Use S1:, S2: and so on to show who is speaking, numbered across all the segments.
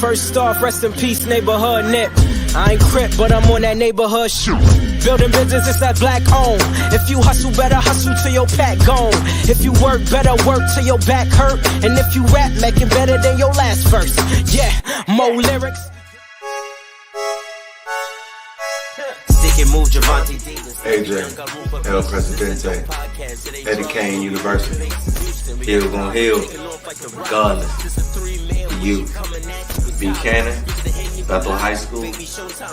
S1: First off, rest in peace, neighborhood nip. I ain't crip, but I'm on that neighborhood shoot. Building business, it's that black owned. If you hustle, better hustle till your pack gone. If you work, better work till your back hurt. And if you rap, make it better than your last verse. Yeah, more lyrics. Stick and move, Javante.
S2: AJ, El Presidente, Eddie Kane University. Hill gon' heal, regardless. You, Buchanan, Bethel High School,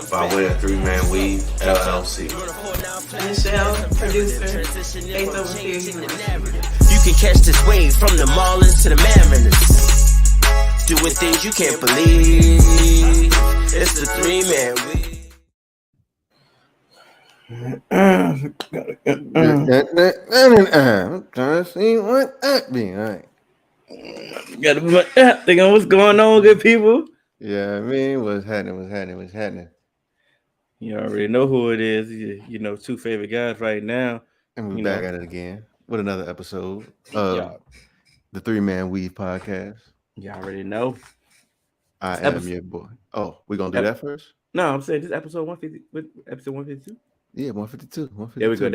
S2: by way of 3-Man Weave, LLC.
S3: Michelle, producer, based over here.
S1: You can catch this wave from the Marlins to the Mariners. Doing things you can't believe. It's the 3-Man Weave.
S4: I'm trying to see what that be like.
S5: Got to thinking what's going on, good people.
S4: Yeah, I mean, what's happening?
S5: You already know who it is. You know, two favorite guys right now.
S4: And we're back at it again with another episode of the 3-Man Weave podcast.
S5: You already know.
S4: I am your boy. Oh, we're gonna do that first?
S5: No, I'm saying this episode 150, episode 152.
S4: Yeah, 152.
S5: There we go.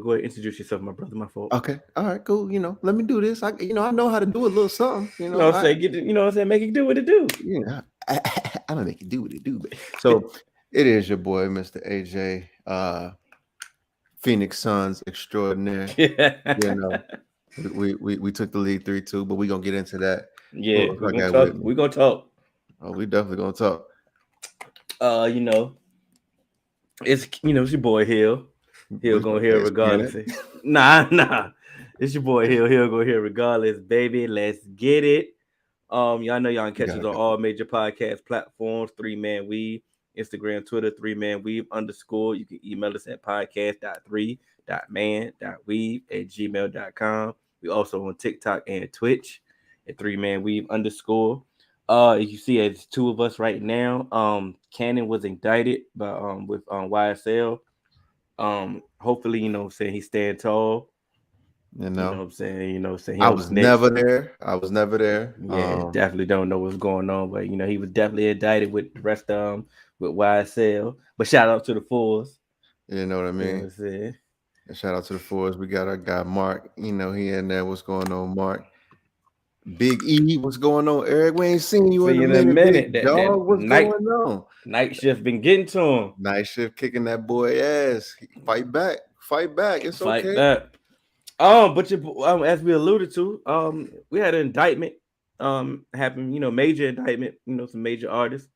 S5: Go ahead, introduce yourself, my brother. My fault.
S4: Okay, all right, cool. You know, let me do this. I know how to do a little something.
S5: Make it do what it do.
S4: You know, I'm gonna make it do what it do. So it is your boy, Mr. AJ, Phoenix Suns extraordinaire. You know, we took the lead 3-2, but we're gonna get into that.
S5: Yeah, we're gonna talk.
S4: Oh, we definitely gonna talk.
S5: It's your boy Hill. Hill gonna hear regardless. Nah. It's your boy Hill. Hill gonna hear regardless, baby. Let's get it. Y'all know y'all can catch us on all major podcast platforms. 3-Man Weave, Instagram, Twitter, 3-Man Weave _. You can email us at podcast.3.man.weave@gmail.com. We also on TikTok and Twitch at 3-Man Weave _. You see, it's two of us right now. Cannon was indicted with YSL. Hopefully, saying he's staying tall.
S4: You know what
S5: I'm saying?
S4: I was never there.
S5: Yeah, definitely don't know what's going on, but he was definitely indicted with the rest of them with YSL. But shout out to the Fours.
S4: You know what I mean?
S5: You know what I'm saying?
S4: And shout out to the Fours. We got our guy Mark. He in there. What's going on, Mark? Big E, what's going on, Eric? We ain't seen you in a minute. Dog, what's going on?
S5: Night shift been getting to him.
S4: Night shift kicking that boy ass. Fight back. It's
S5: Fight
S4: okay.
S5: Back. But as we alluded to, we had an indictment happen. Major indictment. Some major artists,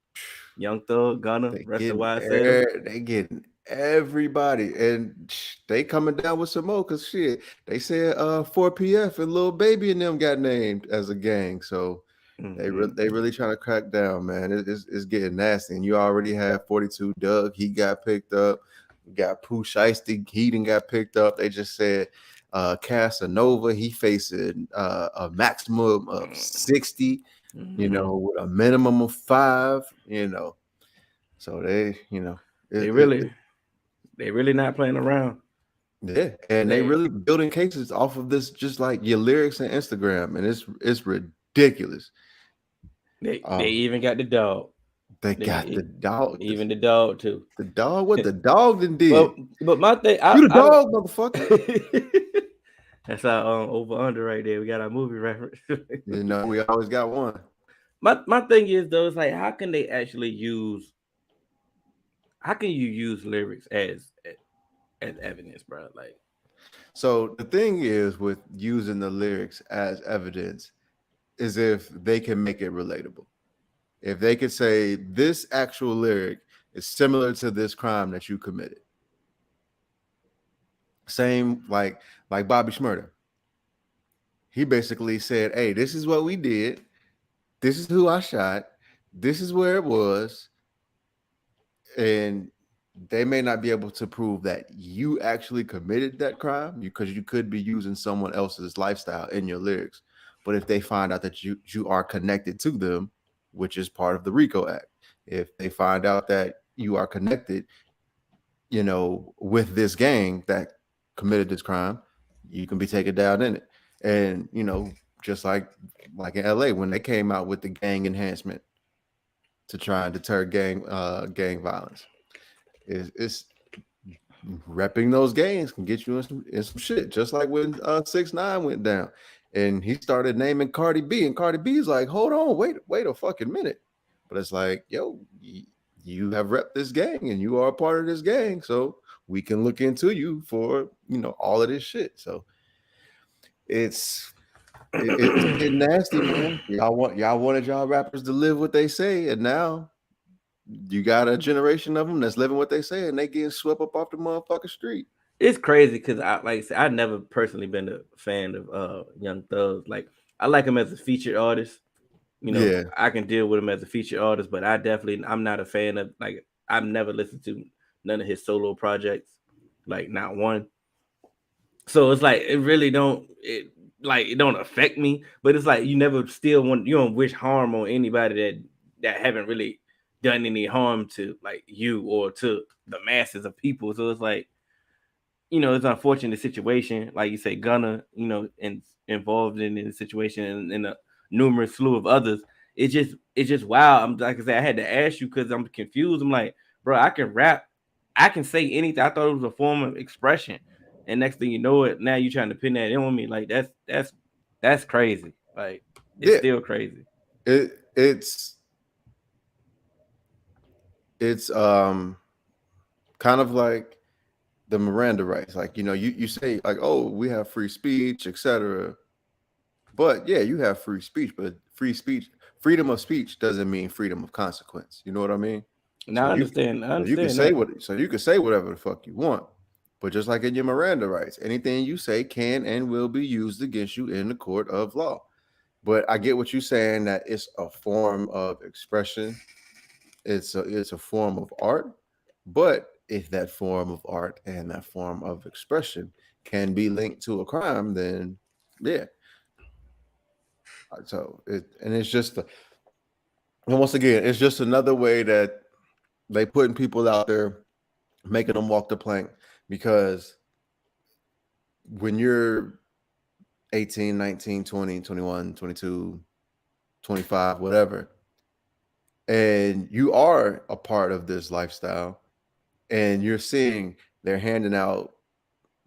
S5: Young Thug, Gunna, rest of YSL.
S4: They getting everybody, and they coming down with some more because shit. They said 4PF and Lil Baby and them got named as a gang, so they really trying to crack down, man. It's getting nasty, and you already have 42 Doug. He got picked up. You got Pooh Shiesty. He didn't got picked up. They just said Casanova. He facing a maximum of 60. With a minimum of 5. So
S5: They really not playing around.
S4: Yeah, and they really building cases off of this, just like your lyrics and Instagram, and it's ridiculous.
S5: They even got the dog.
S4: They got the dog.
S5: Even the dog too.
S4: The dog? What the dog done did?
S5: But my thing,
S4: you the dog, motherfucker.
S5: That's our over under right there. We got our movie reference.
S4: We always got one.
S5: My thing is though, it's like how can they actually use? How can you use lyrics as evidence, bro? Like,
S4: so the thing is with using the lyrics as evidence is if they can make it relatable. If they could say this actual lyric is similar to this crime that you committed. Same like Bobby Shmurda. He basically said, hey, this is what we did. This is who I shot. This is where it was. And they may not be able to prove that you actually committed that crime because you could be using someone else's lifestyle in your lyrics. But if they find out that you are connected to them, which is part of the RICO Act, if they find out that you are connected, with this gang that committed this crime, you can be taken down in it. And, just like in LA, when they came out with the gang enhancement, to try and deter gang violence. It's repping those gangs can get you in some shit. Just like when 6ix9ine went down, and he started naming Cardi B, and Cardi B's like, hold on, wait a fucking minute. But it's like, yo, you have repped this gang, and you are a part of this gang, so we can look into you for all of this shit. So it's getting nasty, man. Y'all wanted y'all rappers to live what they say, and now you got a generation of them that's living what they say, and they getting swept up off the motherfucking street.
S5: It's crazy because I've never personally been a fan of Young Thug. Like, I like him as a featured artist.
S4: Yeah.
S5: I can deal with him as a featured artist, but I'm not a fan of, like, I've never listened to none of his solo projects, like not one. So it's like it really don't affect me, but it's like you don't wish harm on anybody that haven't really done any harm to like you or to the masses of people. So it's like, it's an unfortunate situation, like you say, Gunna, and involved in the situation and a numerous slew of others. It's just wow. I'm like I said, I had to ask you because I'm confused. I'm like, bro, I can rap, I can say anything. I thought it was a form of expression, and next thing you know it, now you're trying to pin that in on me. Like that's crazy. Like it's still crazy.
S4: It's kind of like the Miranda rights. Like, you say like, oh, we have free speech, etc. But yeah, you have free speech, but freedom of speech doesn't mean freedom of consequence. You know what I mean?
S5: Now I understand.
S4: You can say you can say whatever the fuck you want. But just like in your Miranda rights, anything you say can and will be used against you in the court of law. But I get what you're saying, that it's a form of expression. It's a form of art. But if that form of art and that form of expression can be linked to a crime, then yeah. So it's just once again, it's just another way that they putting people out there, making them walk the plank. Because when you're 18, 19, 20, 21, 22, 25, whatever, and you are a part of this lifestyle, and you're seeing they're handing out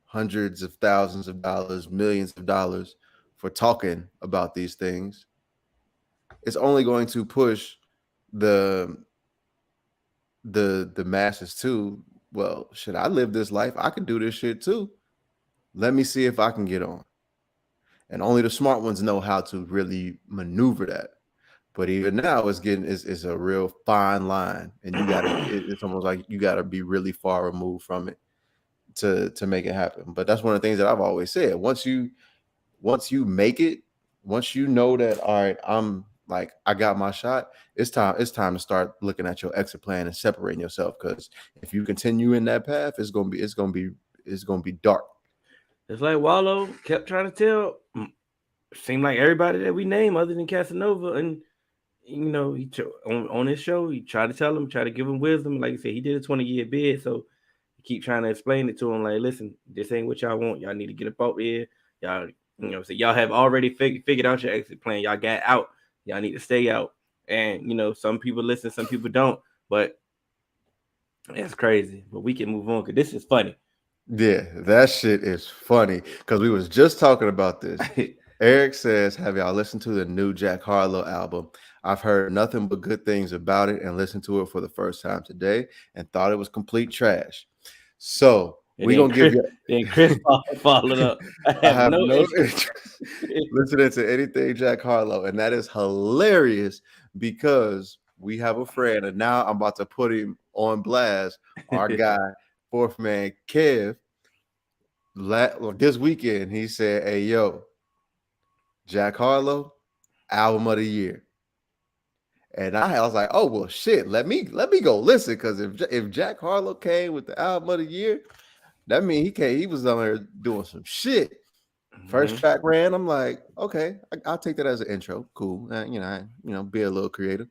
S4: hundreds of thousands of dollars, millions of dollars for talking about these things, it's only going to push the masses to, well, should I live this life? I can do this shit too. Let me see if I can get on. And only the smart ones know how to really maneuver that. But even now, it's a real fine line, and it's almost like you gotta be really far removed from it to make it happen. But that's one of the things that I've always said. Once you make it, once you know that, all right, I'm like, I got my shot, it's time to start looking at your exit plan and separating yourself. Because if you continue in that path, it's gonna be dark.
S5: It's like Wallow kept trying to tell. Seemed like everybody that we name, other than Casanova, and he on his show, he tried to tell him, try to give him wisdom. Like I said, he did a 20-year bid, so he keep trying to explain it to him. Like, listen, this ain't what y'all want. Y'all need to get up out here. Y'all, so y'all have already figured out your exit plan. Y'all got out. Y'all need to stay out. And some people listen, some people don't. But that's crazy. But we can move on because this is funny.
S4: Yeah, that shit is funny because we was just talking about this. Eric says, have y'all listened to the new Jack Harlow album? I've heard nothing but good things about it and listened to it for the first time today and thought it was complete trash. So we're going to give you...
S5: Then Chris followed up.
S4: I have no interest listening to anything Jack Harlow, and that is hilarious because we have a friend, and now I'm about to put him on blast, our guy, fourth man, Kev. This weekend, he said, hey, yo, Jack Harlow, album of the year. And I was like, oh, well, shit, let me go listen, because if Jack Harlow came with the album of the year, that means he was on there doing some shit. First track ran, I'm like, okay, I'll take that as an intro. Cool. Be a little creative.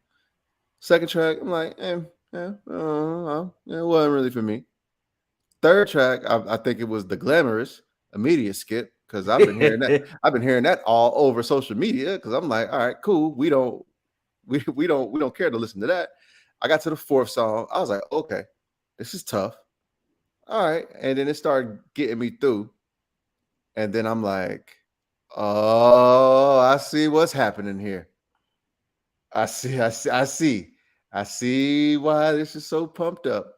S4: Second track, I'm like, it wasn't really for me. Third track, I think it was The Glamorous, immediate skip, because I've been hearing that. I've been hearing that all over social media, because I'm like, all right, cool. We don't care to listen to that. I got to the fourth song. I was like, okay, this is tough. All right. And then it started getting me through. And then I'm like, oh, I see what's happening here. I see why this is so pumped up.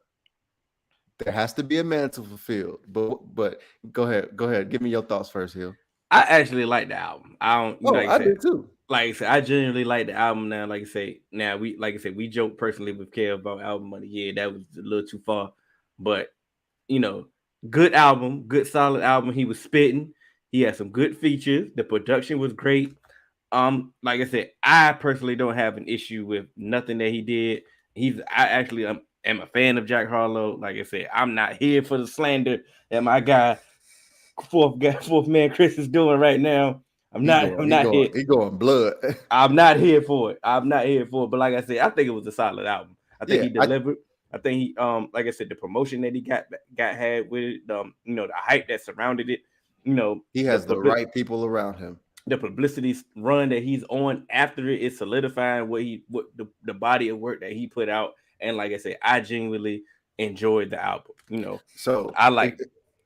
S4: There has to be a mantle fulfilled. But go ahead. Give me your thoughts first, Hill.
S5: I actually like the album. I don't, you know, like
S4: I
S5: said,
S4: do too.
S5: Like I said, I genuinely like the album now. Like I say, now we joke personally with Kev about album of the year. That was a little too far, but you know, good album, good solid album. He was spitting. He had some good features. The production was great. Like I said, I personally don't have an issue with nothing that he did. I actually am a fan of Jack Harlow. Like I said, I'm not here for the slander that my guy fourth man Chris is doing right now. I'm not here.
S4: He going blood.
S5: I'm not here for it. But like I said, I think it was a solid album. I think he delivered. I think he like I said, the promotion that he got had with it, you know, the hype that surrounded it, you know,
S4: he has the right people around him.
S5: The publicity run that he's on after it is solidifying what the body of work that he put out. And like I said, I genuinely enjoyed the album. You know,
S4: so
S5: I like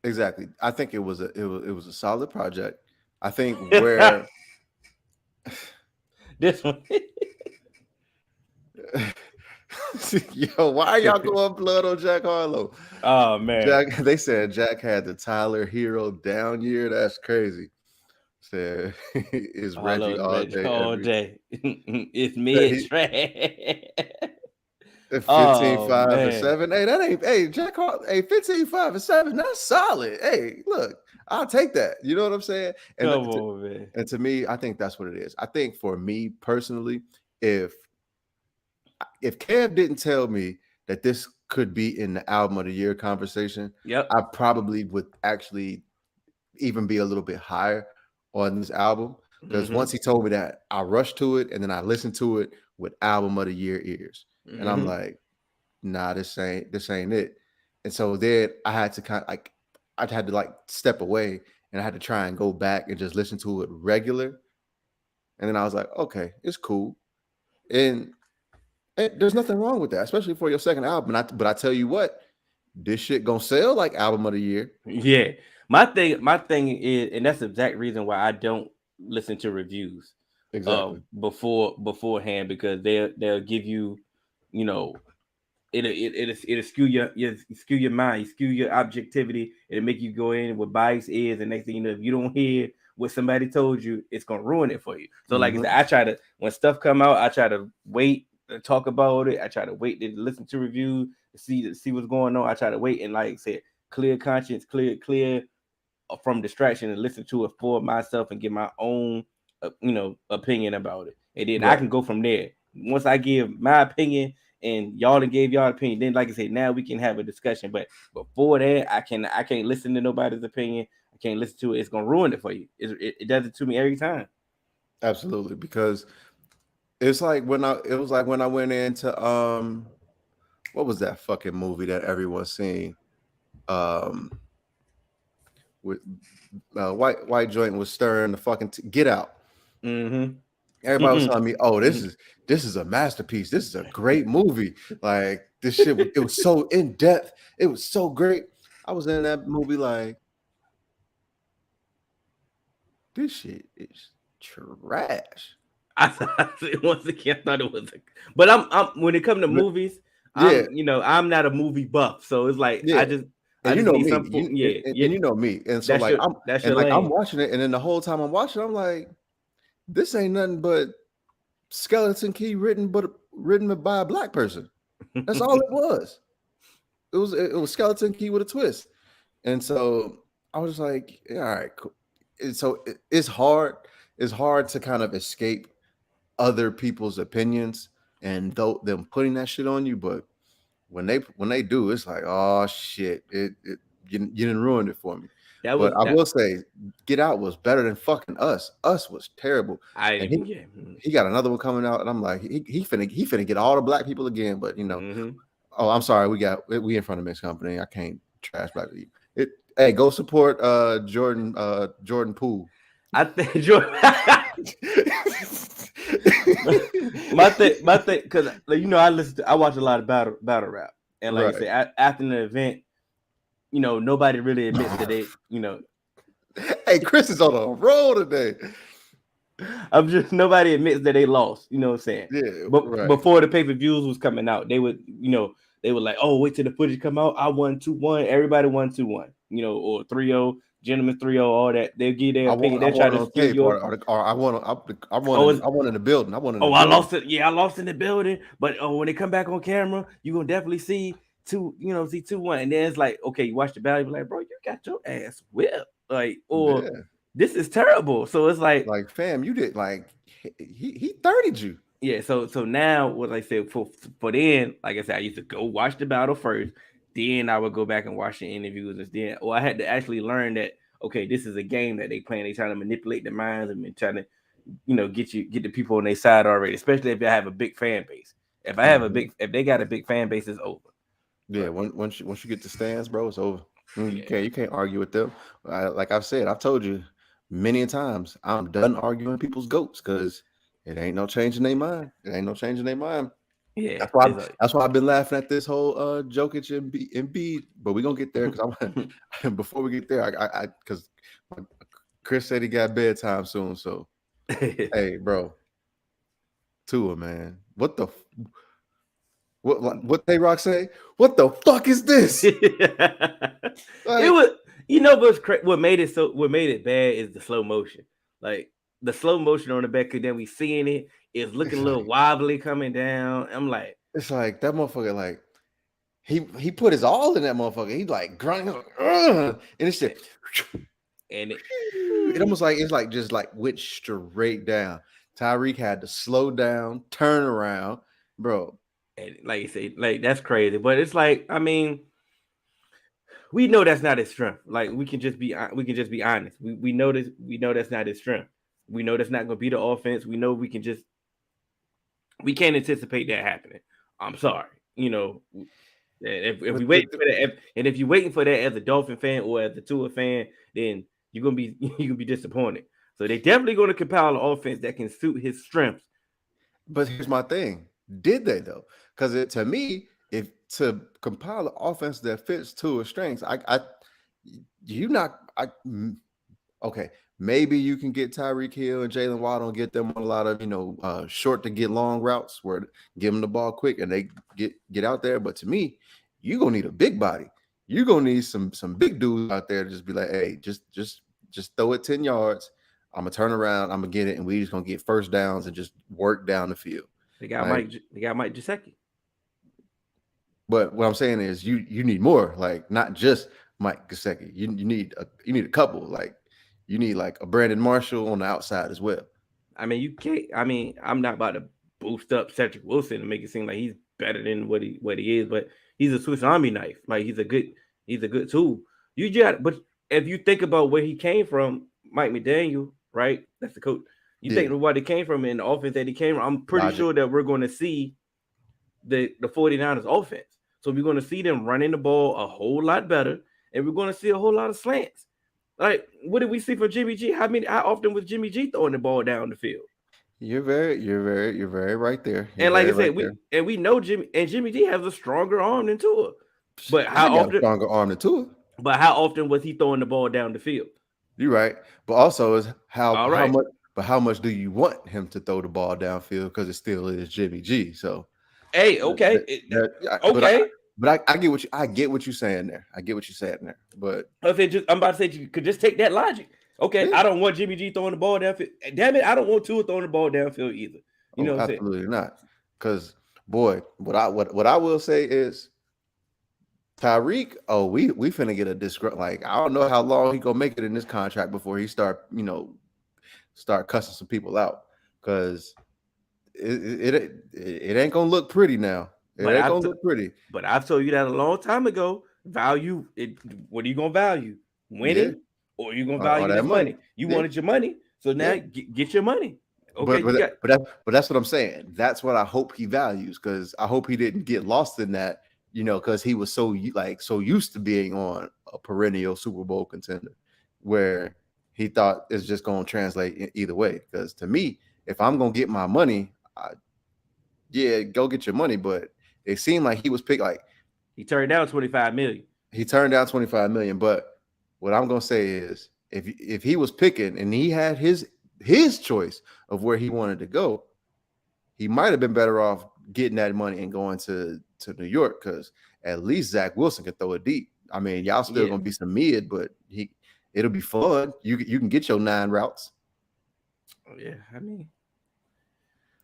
S4: exactly. I think it was a solid project. I think where
S5: this one.
S4: Yo, why are y'all going blood on Jack Harlow?
S5: Oh man,
S4: they said Jack had the Tyler Hero down year. That's crazy. Said is Reggie all day.
S5: It's mid track.
S4: 15-5-7. Hey, that ain't. Hey, Jack Harlow. Hey, 15-5-7. That's solid. Hey, look, I'll take that. You know what I'm saying? And
S5: come on, man.
S4: And to me, I think that's what it is. I think for me personally, if Kev didn't tell me that this could be in the album of the year conversation, I probably would actually even be a little bit higher on this album, because once he told me that, I rushed to it and then I listened to it with album of the year ears, and I'm like, nah, this ain't it. And so then I had to step away, and I had to try and go back and just listen to it regular, and then I was like, okay, it's cool, and there's nothing wrong with that, especially for your second album. But I tell you what, this shit gonna sell like album of the year.
S5: Yeah. My thing is, and that's the exact reason why I don't listen to reviews beforehand, because they'll give you, you know, it'll skew your mind, skew your objectivity. It'll make you go in with biased ears, and next thing you know, if you don't hear what somebody told you, it's gonna ruin it for you. So like I said, I try to, when stuff come out, I try to wait to talk about it. I try to wait to listen to reviews to see what's going on. I try to wait and, like I said, clear conscience, clear from distraction, and listen to it for myself and get my own opinion about it, and then I can go from there. Once I give my opinion and y'all done gave y'all opinion, then like I said, now we can have a discussion. But before that, I can't listen to nobody's opinion. I can't listen to it. It's gonna ruin it for you. It does it to me every time.
S4: Absolutely, because it's like when I went into what was that fucking movie that everyone's seen? With white joint was stirring the fucking Get Out. Everybody was telling me, "Oh, this is a masterpiece. This is a great movie. Like this shit, it was so in depth. It was so great." I was in that movie like, this shit is trash.
S5: Once again, I thought it was, but I'm when it comes to movies, I'm not a movie buff, so it's like I just.
S4: And you know me, and you know me, and so I'm watching it, and then the whole time I'm watching, I'm like, this ain't nothing but Skeleton Key written by a black person. That's all it was. It was Skeleton Key with a twist, and so I was like, yeah, all right, cool. And so it's hard to kind of escape other people's opinions and them putting that shit on you, but when they do, it's like, oh shit, you didn't ruin it for me. I will say, Get Out was better than fucking Us. Us was terrible. He got another one coming out, and I'm like, he finna get all the black people again. But oh, I'm sorry, we in front of mixed company. I can't trash black people. Hey, go support Jordan Poole.
S5: I think Jordan. my thing, because like, I watch a lot of battle rap, and like I
S4: Right.
S5: said, after the event, nobody really admits that they,
S4: Hey, Chris is on a roll today.
S5: nobody admits that they lost. You know what I'm saying?
S4: Yeah,
S5: But
S4: right.
S5: before the pay-per-views was coming out, they would, they were like, oh, wait till the footage come out. I won 2-1. Everybody won 2-1. Or 3-0, gentlemen 3-0, all that. They'll give their opinion. They'll try
S4: want
S5: to
S4: on
S5: skew
S4: tape,
S5: your.
S4: or I want
S5: Oh,
S4: I want in the building. I want in the
S5: oh, I
S4: building.
S5: lost it. Yeah, I lost in the building. But when they come back on camera, you gonna definitely see see 2-1. And then it's like, okay, you watch the battle, you be like, bro, you got your ass whipped. Like, or
S4: Yeah.
S5: this is terrible. So it's like,
S4: Fam, you did he 30'd you.
S5: yeah. So now, what I said for then, like I said, I used to go watch the battle first. Then I would go back and watch the interviews, and then, I had to actually learn that, okay, this is a game that they playing. They trying to manipulate the minds and trying to, get the people on their side already, especially if they have a big fan base. If they got a big fan base, it's over.
S4: Yeah,
S5: But,
S4: once you get the stands, bro, it's over. You
S5: yeah.
S4: you can't argue with them. Like I've said, I've told you many a times, I'm done arguing people's goats because it ain't no changing their mind. It ain't no changing their mind.
S5: Yeah,
S4: That's why I've been laughing at this whole Jokic and Embiid. But we're gonna get there because I'm before we get there, I because Chris said he got bedtime soon. So hey, bro, Tua, man, what they rock say? What the fuck is this?
S5: It was, what made it bad is the slow motion. Like the slow motion on the back, and then we seeing it is looking a little wobbly coming down. I'm like,
S4: it's like that motherfucker. Like he put his all in that motherfucker. He like grunting, and it's just,
S5: and
S4: it almost like it's like just like went straight down. Tyreek had to slow down, turn around, bro.
S5: And like you say, like that's crazy. But it's like, I mean, we know that's not his strength. Like we can just be honest. We know this. We know that's not his strength. We know that's not going to be the offense. We know we can't anticipate that happening. I'm sorry. If we wait for that, and if you're waiting for that as a Dolphin fan or as a Tua fan, then you're gonna be disappointed. So they definitely going to compile an offense that can suit his strengths.
S4: But here's my thing: did they though? Because to me, if to compile an offense that fits Tua's strengths, okay, maybe you can get Tyreek Hill and Jalen Waddle and get them on a lot of short to get long routes where give them the ball quick and they get out there. But to me, you're gonna need a big body. You're gonna need some big dudes out there to just be like, hey, just throw it 10 yards. I'm gonna turn around, I'm gonna get it, and we just gonna get first downs and just work down the field.
S5: They got Mike Gesicki.
S4: But what I'm saying is you need more, like not just Mike Gesicki. You need a couple, like you need like a Brandon Marshall on the outside as well.
S5: I mean, you can't. I mean, I'm not about to boost up Cedric Wilson and make it seem like he's better than what he is, but he's a Swiss Army knife. Like he's a good tool. But if you think about where he came from, Mike McDaniel, right? That's the coach. You think of what he came from in the offense that he came from. I'm pretty sure that we're going to see the 49ers offense. So we're going to see them running the ball a whole lot better, and we're going to see a whole lot of slants. Like, what did we see for Jimmy G? How often was Jimmy G throwing the ball down the field?
S4: You're very right there.
S5: And like I said, we know Jimmy G has a stronger arm than Tua. But how often?
S4: Stronger arm than Tua.
S5: But how often was he throwing the ball down the field?
S4: You're right. But also is how much do you want him to throw the ball downfield? Because it still is Jimmy G. So
S5: hey, okay, okay.
S4: But I get what you're saying there. I get what you're saying there. But
S5: I'm about to say you could just take that logic. Okay, yeah. I don't want Jimmy G throwing the ball downfield. Damn it, I don't want Tua throwing the ball downfield either. You know what I'm saying?
S4: Absolutely not. Because boy, what I will say is Tyreek. Oh, we finna get a disgruntled. Like I don't know how long he gonna make it in this contract before he start cussing some people out. Because it ain't gonna look pretty now. It ain't gonna look pretty.
S5: But I've told you that a long time ago. Value it. What are you gonna value? Winning, or are you gonna value this money? You wanted your money, so now get your money. Okay,
S4: but that's what I'm saying. That's what I hope he values, because I hope he didn't get lost in that. Because he was so used to being on a perennial Super Bowl contender, where he thought it's just gonna translate either way. Because to me, if I'm gonna get my money, yeah, go get your money. But it seemed like he was picked. Like
S5: he turned down $25 million.
S4: He turned down $25 million. But what I'm gonna say is, if he was picking and he had his choice of where he wanted to go, he might have been better off getting that money and going to New York, because at least Zach Wilson can throw it deep. I mean, y'all still gonna be some mid, but it'll be fun. You can get your 9 routes.
S5: Oh, yeah, I mean,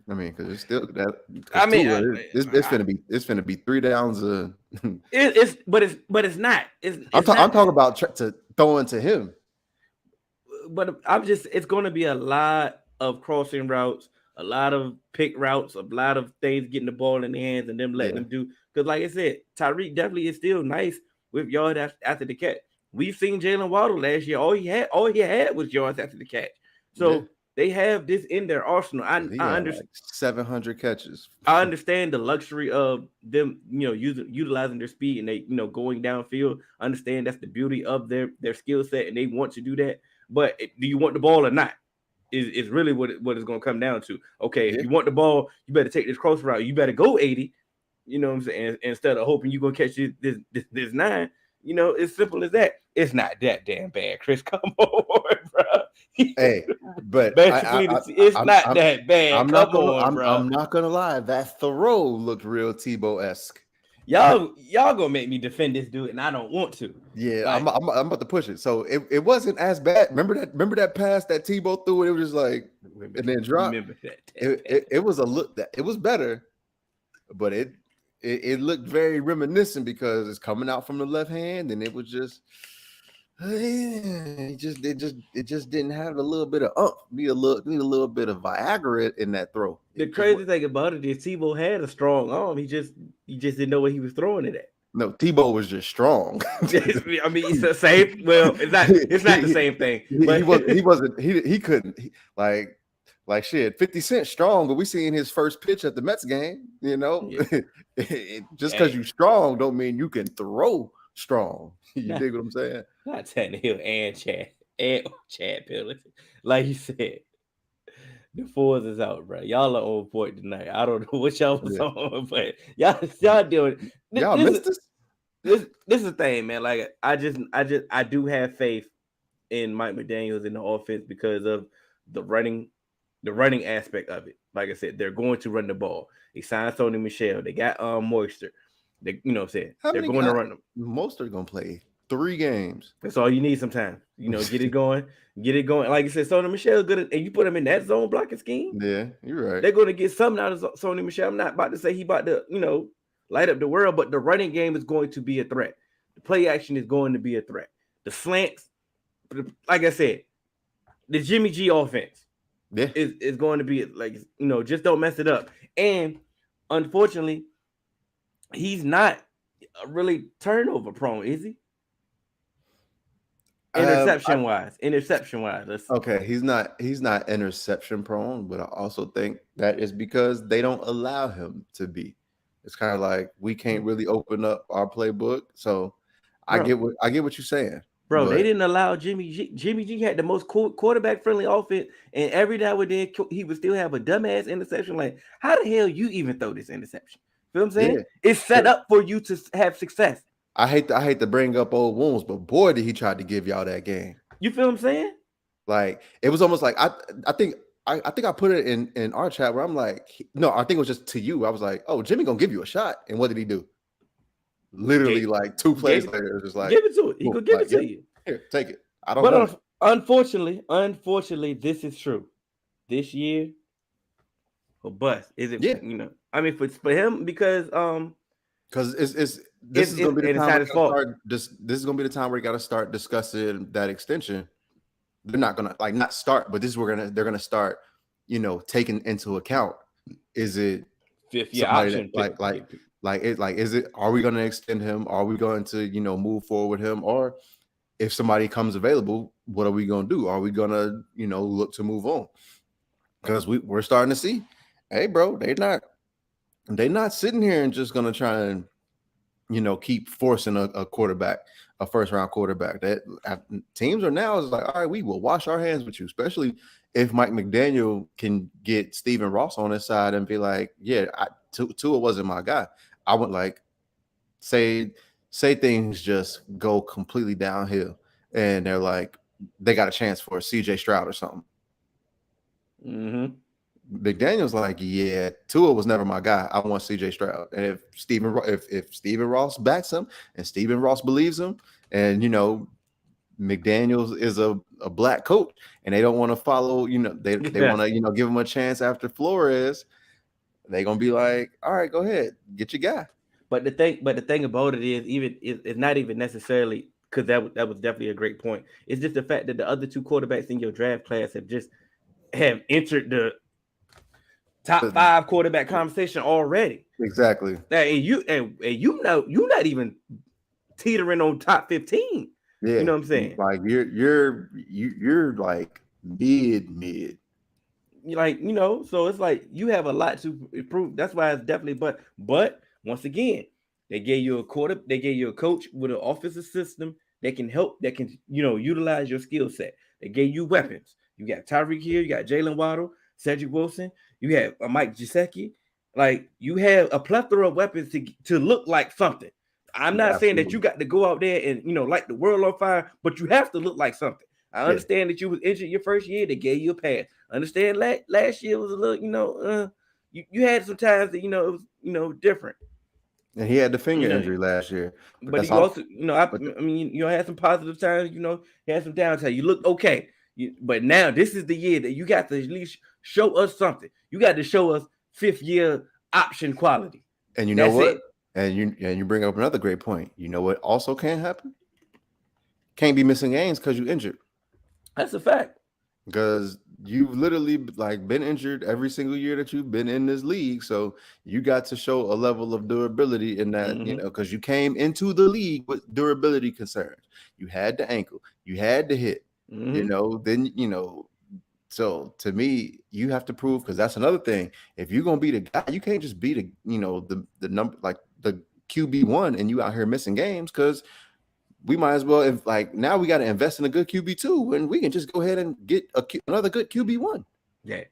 S4: because it's still that.
S5: I mean,
S4: it's gonna be 3 downs.
S5: It's not.
S4: I'm talking about to throwing to him.
S5: But it's going to be a lot of crossing routes, a lot of pick routes, a lot of things getting the ball in the hands and them letting them do. Because like I said, Tyreek definitely is still nice with yards after the catch. We've seen Jalen Waddle last year. All he had was yards after the catch. So they have this in their arsenal. I understand
S4: like 700 catches.
S5: I understand the luxury of them, utilizing their speed and they, going downfield. I understand that's the beauty of their skill set and they want to do that. But do you want the ball or not? Is really what it's going to come down to. Okay, if you want the ball, you better take this cross route. You better go 80. You know what I'm saying? Instead of hoping you're going to catch this 9. It's simple as that. It's not that damn bad, Chris. Come on, bro.
S4: Hey, but
S5: it's not that bad.
S4: I'm not gonna lie. That throw looked real Tebow-esque.
S5: Y'all gonna make me defend this dude, and I don't want to.
S4: Yeah, I'm about to push it. So it wasn't as bad. Remember that pass that Tebow threw? It was just like and then dropped.
S5: Remember that.
S4: It was a look that it was better, but it looked very reminiscent because it's coming out from the left hand, and it was just. It just didn't have a little bit of need a little bit of Viagra in that throw.
S5: The crazy thing about it is Tebow had a strong arm. He just didn't know what he was throwing it at.
S4: No, Tebow was just strong.
S5: I mean, it's the same. Well, it's not the same thing. But
S4: he couldn't like shit. 50 Cent strong, but we seen his first pitch at the Mets game. Just because you strong don't mean you can throw strong. You dig what I'm saying?
S5: Not Tannehill and Chad Pillars. Like you said, the fours is out, bro. Y'all are on point tonight. I don't know what y'all was on, but y'all doing.
S4: Y'all missed this.
S5: This is the thing, man. Like I do have faith in Mike McDaniels in the offense because of the running aspect of it. Like I said, they're going to run the ball. They signed Sony Michel. They got Moisture. They, what I'm saying? They're going to run them.
S4: Most are going to play 3 games.
S5: That's all you need sometimes. Get it going. Like you said, Sony Michel good and you put him in that zone blocking scheme.
S4: Yeah, you're right.
S5: They're going to get something out of Sony Michel. I'm not about to say he about to, light up the world, but the running game is going to be a threat. The play action is going to be a threat. The slants, like I said, the Jimmy G offense is going to be like, just don't mess it up. And unfortunately, he's not really turnover prone, is he? Interception wise.
S4: Okay, he's not interception prone, but I also think that is because they don't allow him to be. It's kind of like we can't really open up our playbook. So I get what you're saying.
S5: Bro, they didn't allow Jimmy G. Jimmy G had the most quarterback friendly offense, and every now and then he would still have a dumbass interception. Like, how the hell you even throw this interception? Feel what I'm saying? Yeah. It's set up for you to have success.
S4: I hate to bring up old wounds, but boy, did he try to give y'all that game.
S5: You feel what I'm saying?
S4: Like it was almost like I think I put it in our chat where I'm like, no, I think it was just to you. I was like, oh, Jimmy gonna give you a shot, and what did he do? Literally, like 2 plays later, it was just like,
S5: give it to it. He could give it to you.
S4: Here, take it. I don't know.
S5: Unfortunately, this is true. This year, a bust. Is it?
S4: Yeah.
S5: I mean, for him because
S4: this is gonna be the time. This is gonna be the time where you got to start discussing that extension. They're not gonna not start, but this is where they're gonna start. Taking into account, is it
S5: 5th year option?
S4: Is it? Are we gonna extend him? Are we going to move forward with him? Or if somebody comes available, what are we gonna do? Are we gonna look to move on? Because we're starting to see, hey, bro, they're not sitting here and just gonna try and keep forcing a quarterback, a first round quarterback. That teams are now is like, all right, we will wash our hands with you, especially if Mike McDaniel can get Stephen Ross on his side and be like, yeah, Tua wasn't my guy. I would like say things just go completely downhill, and they're like they got a chance for CJ Stroud or something.
S5: Mm-hmm.
S4: McDaniel's like, yeah, Tua was never my guy. I want CJ Stroud. And if Stephen Ross backs him and Stephen Ross believes him, and McDaniels is a black coach, and they don't want to follow, they want to, give him a chance after Flores, they're gonna be like, all right, go ahead, get your guy.
S5: But the thing about it is, it's not even necessarily because that was definitely a great point. It's just the fact that the other two quarterbacks in your draft class have entered the top 5 quarterback conversation already.
S4: Exactly.
S5: And you're not even teetering on top 15.
S4: Yeah,
S5: you know what I'm saying?
S4: Like you're like mid.
S5: Like, so it's like you have a lot to improve. That's why it's definitely but once again, they gave you a coach with an offensive system that can utilize your skill set. They gave you weapons. You got Tyreek Hill, you got Jalen Waddle, Cedric Wilson, you have Mike Gesicki. Like, you have a plethora of weapons to look like something. I'm not saying that you got to go out there and light the world on fire, but you have to look like something. I understand that you was injured your first year. They gave you a pass. I understand last year was a little, you had some times that, it was, different.
S4: And he had the finger injury last year.
S5: But you also, had some positive times, you had some downtime. You looked okay. But now this is the year that you got to at least show us something. You got to show us 5th year option quality.
S4: And you know what? And you bring up another great point. You know what also can't happen? Can't be missing games because you injured.
S5: That's a fact.
S4: Because you've literally been injured every single year that you've been in this league. So you got to show a level of durability in that, because you came into the league with durability concerns. You had the ankle, you had the hit, so to me, you have to prove, because that's another thing. If you're gonna be the guy, you can't just be the number, like the QB1, and you out here missing games, because we might as well, now we got to invest in a good QB2, and we can just go ahead and get another good QB1.
S5: Yeah,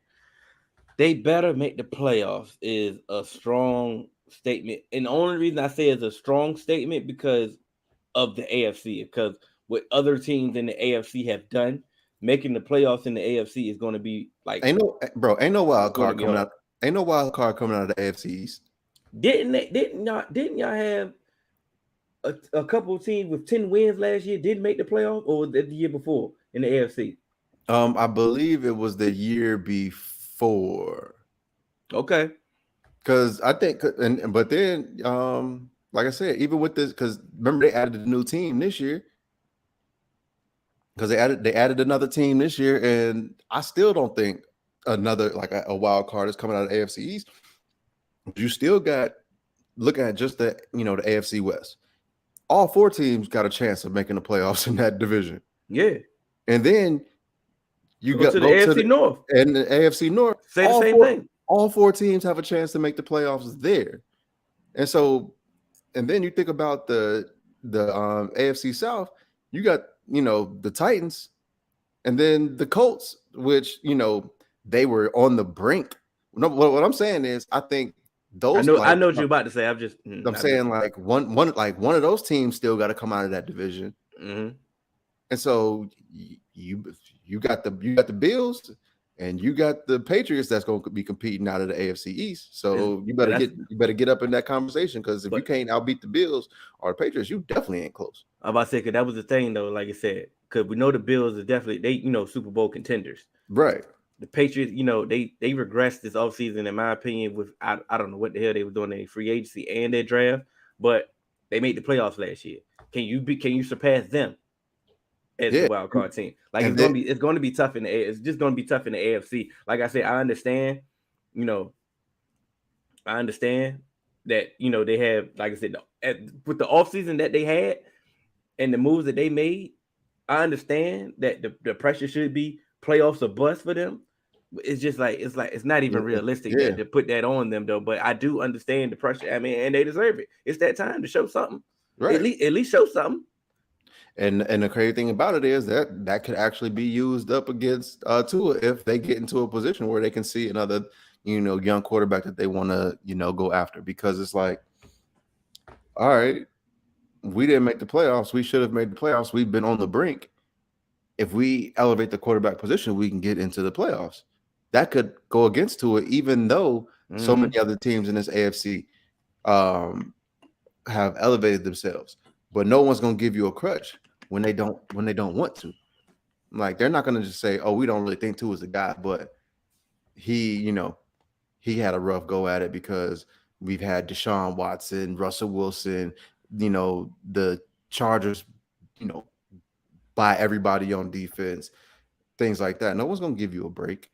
S5: they better make the playoffs is a strong statement, and the only reason I say it's a strong statement because of the AFC, because what other teams in the AFC have done, making the playoffs in the AFC is going to be like
S4: ain't no wild card coming out. Ain't no wild card coming out of the AFC East.
S5: Didn't y'all have a couple of teams with 10 wins last year didn't make the playoff, or the year before in the AFC?
S4: I believe it was the year before.
S5: Okay.
S4: Because I think, but then, like I said, even with this, because remember they added a new team this year. Because they added another team this year, and I still don't think another a wild card is coming out of the AFC East. You still got, look at just the the AFC West. All 4 teams got a chance of making the playoffs in that division.
S5: Yeah.
S4: And then you
S5: go to the AFC North.
S4: And the AFC North.
S5: Say the same thing.
S4: All 4 teams have a chance to make the playoffs there. And so, and then you think about the AFC South, you got, the Titans, and then the Colts, which, they were on the brink. No, what I'm saying is, I think those.
S5: I know what you're about to say.
S4: I'm saying one of those teams still got to come out of that division.
S5: Mm-hmm.
S4: And so you got the Bills, and you got the Patriots that's going to be competing out of the AFC East. So you better get up in that conversation, because if you can't outbeat the Bills or the Patriots, you definitely ain't close.
S5: I'm about to say, because that was the thing, though, like I said, because we know the Bills are definitely, Super Bowl contenders.
S4: Right.
S5: The Patriots, they regressed this offseason, in my opinion, with I don't know what the hell they were doing in free agency and their draft, but they made the playoffs last year. Can you surpass them as a wild card team? Like, it's going to be tough in the it's just going to be tough in the AFC. Like I said, I understand that they have, like I said, with the offseason that they had and the moves that they made, I understand that the pressure should be playoffs or bust for them. It's just it's not even realistic to put that on them, though. But I do understand the pressure. I mean, and they deserve it. It's that time to show something.
S4: Right.
S5: At least show something.
S4: And the crazy thing about it is that could actually be used up against Tua if they get into a position where they can see another, young quarterback that they want to, go after, because it's like, all right, we didn't make the playoffs. We should have made the playoffs. We've been on the brink. If we elevate the quarterback position, we can get into the playoffs. That could go against Tua, even though so many other teams in this AFC have elevated themselves. But no one's gonna give you a crutch when they don't want to. Like, they're not gonna just say, "Oh, we don't really think Tua's the guy," but he had a rough go at it because we've had Deshaun Watson, Russell Wilson, the Chargers, by everybody on defense, things like that. No one's gonna give you a break.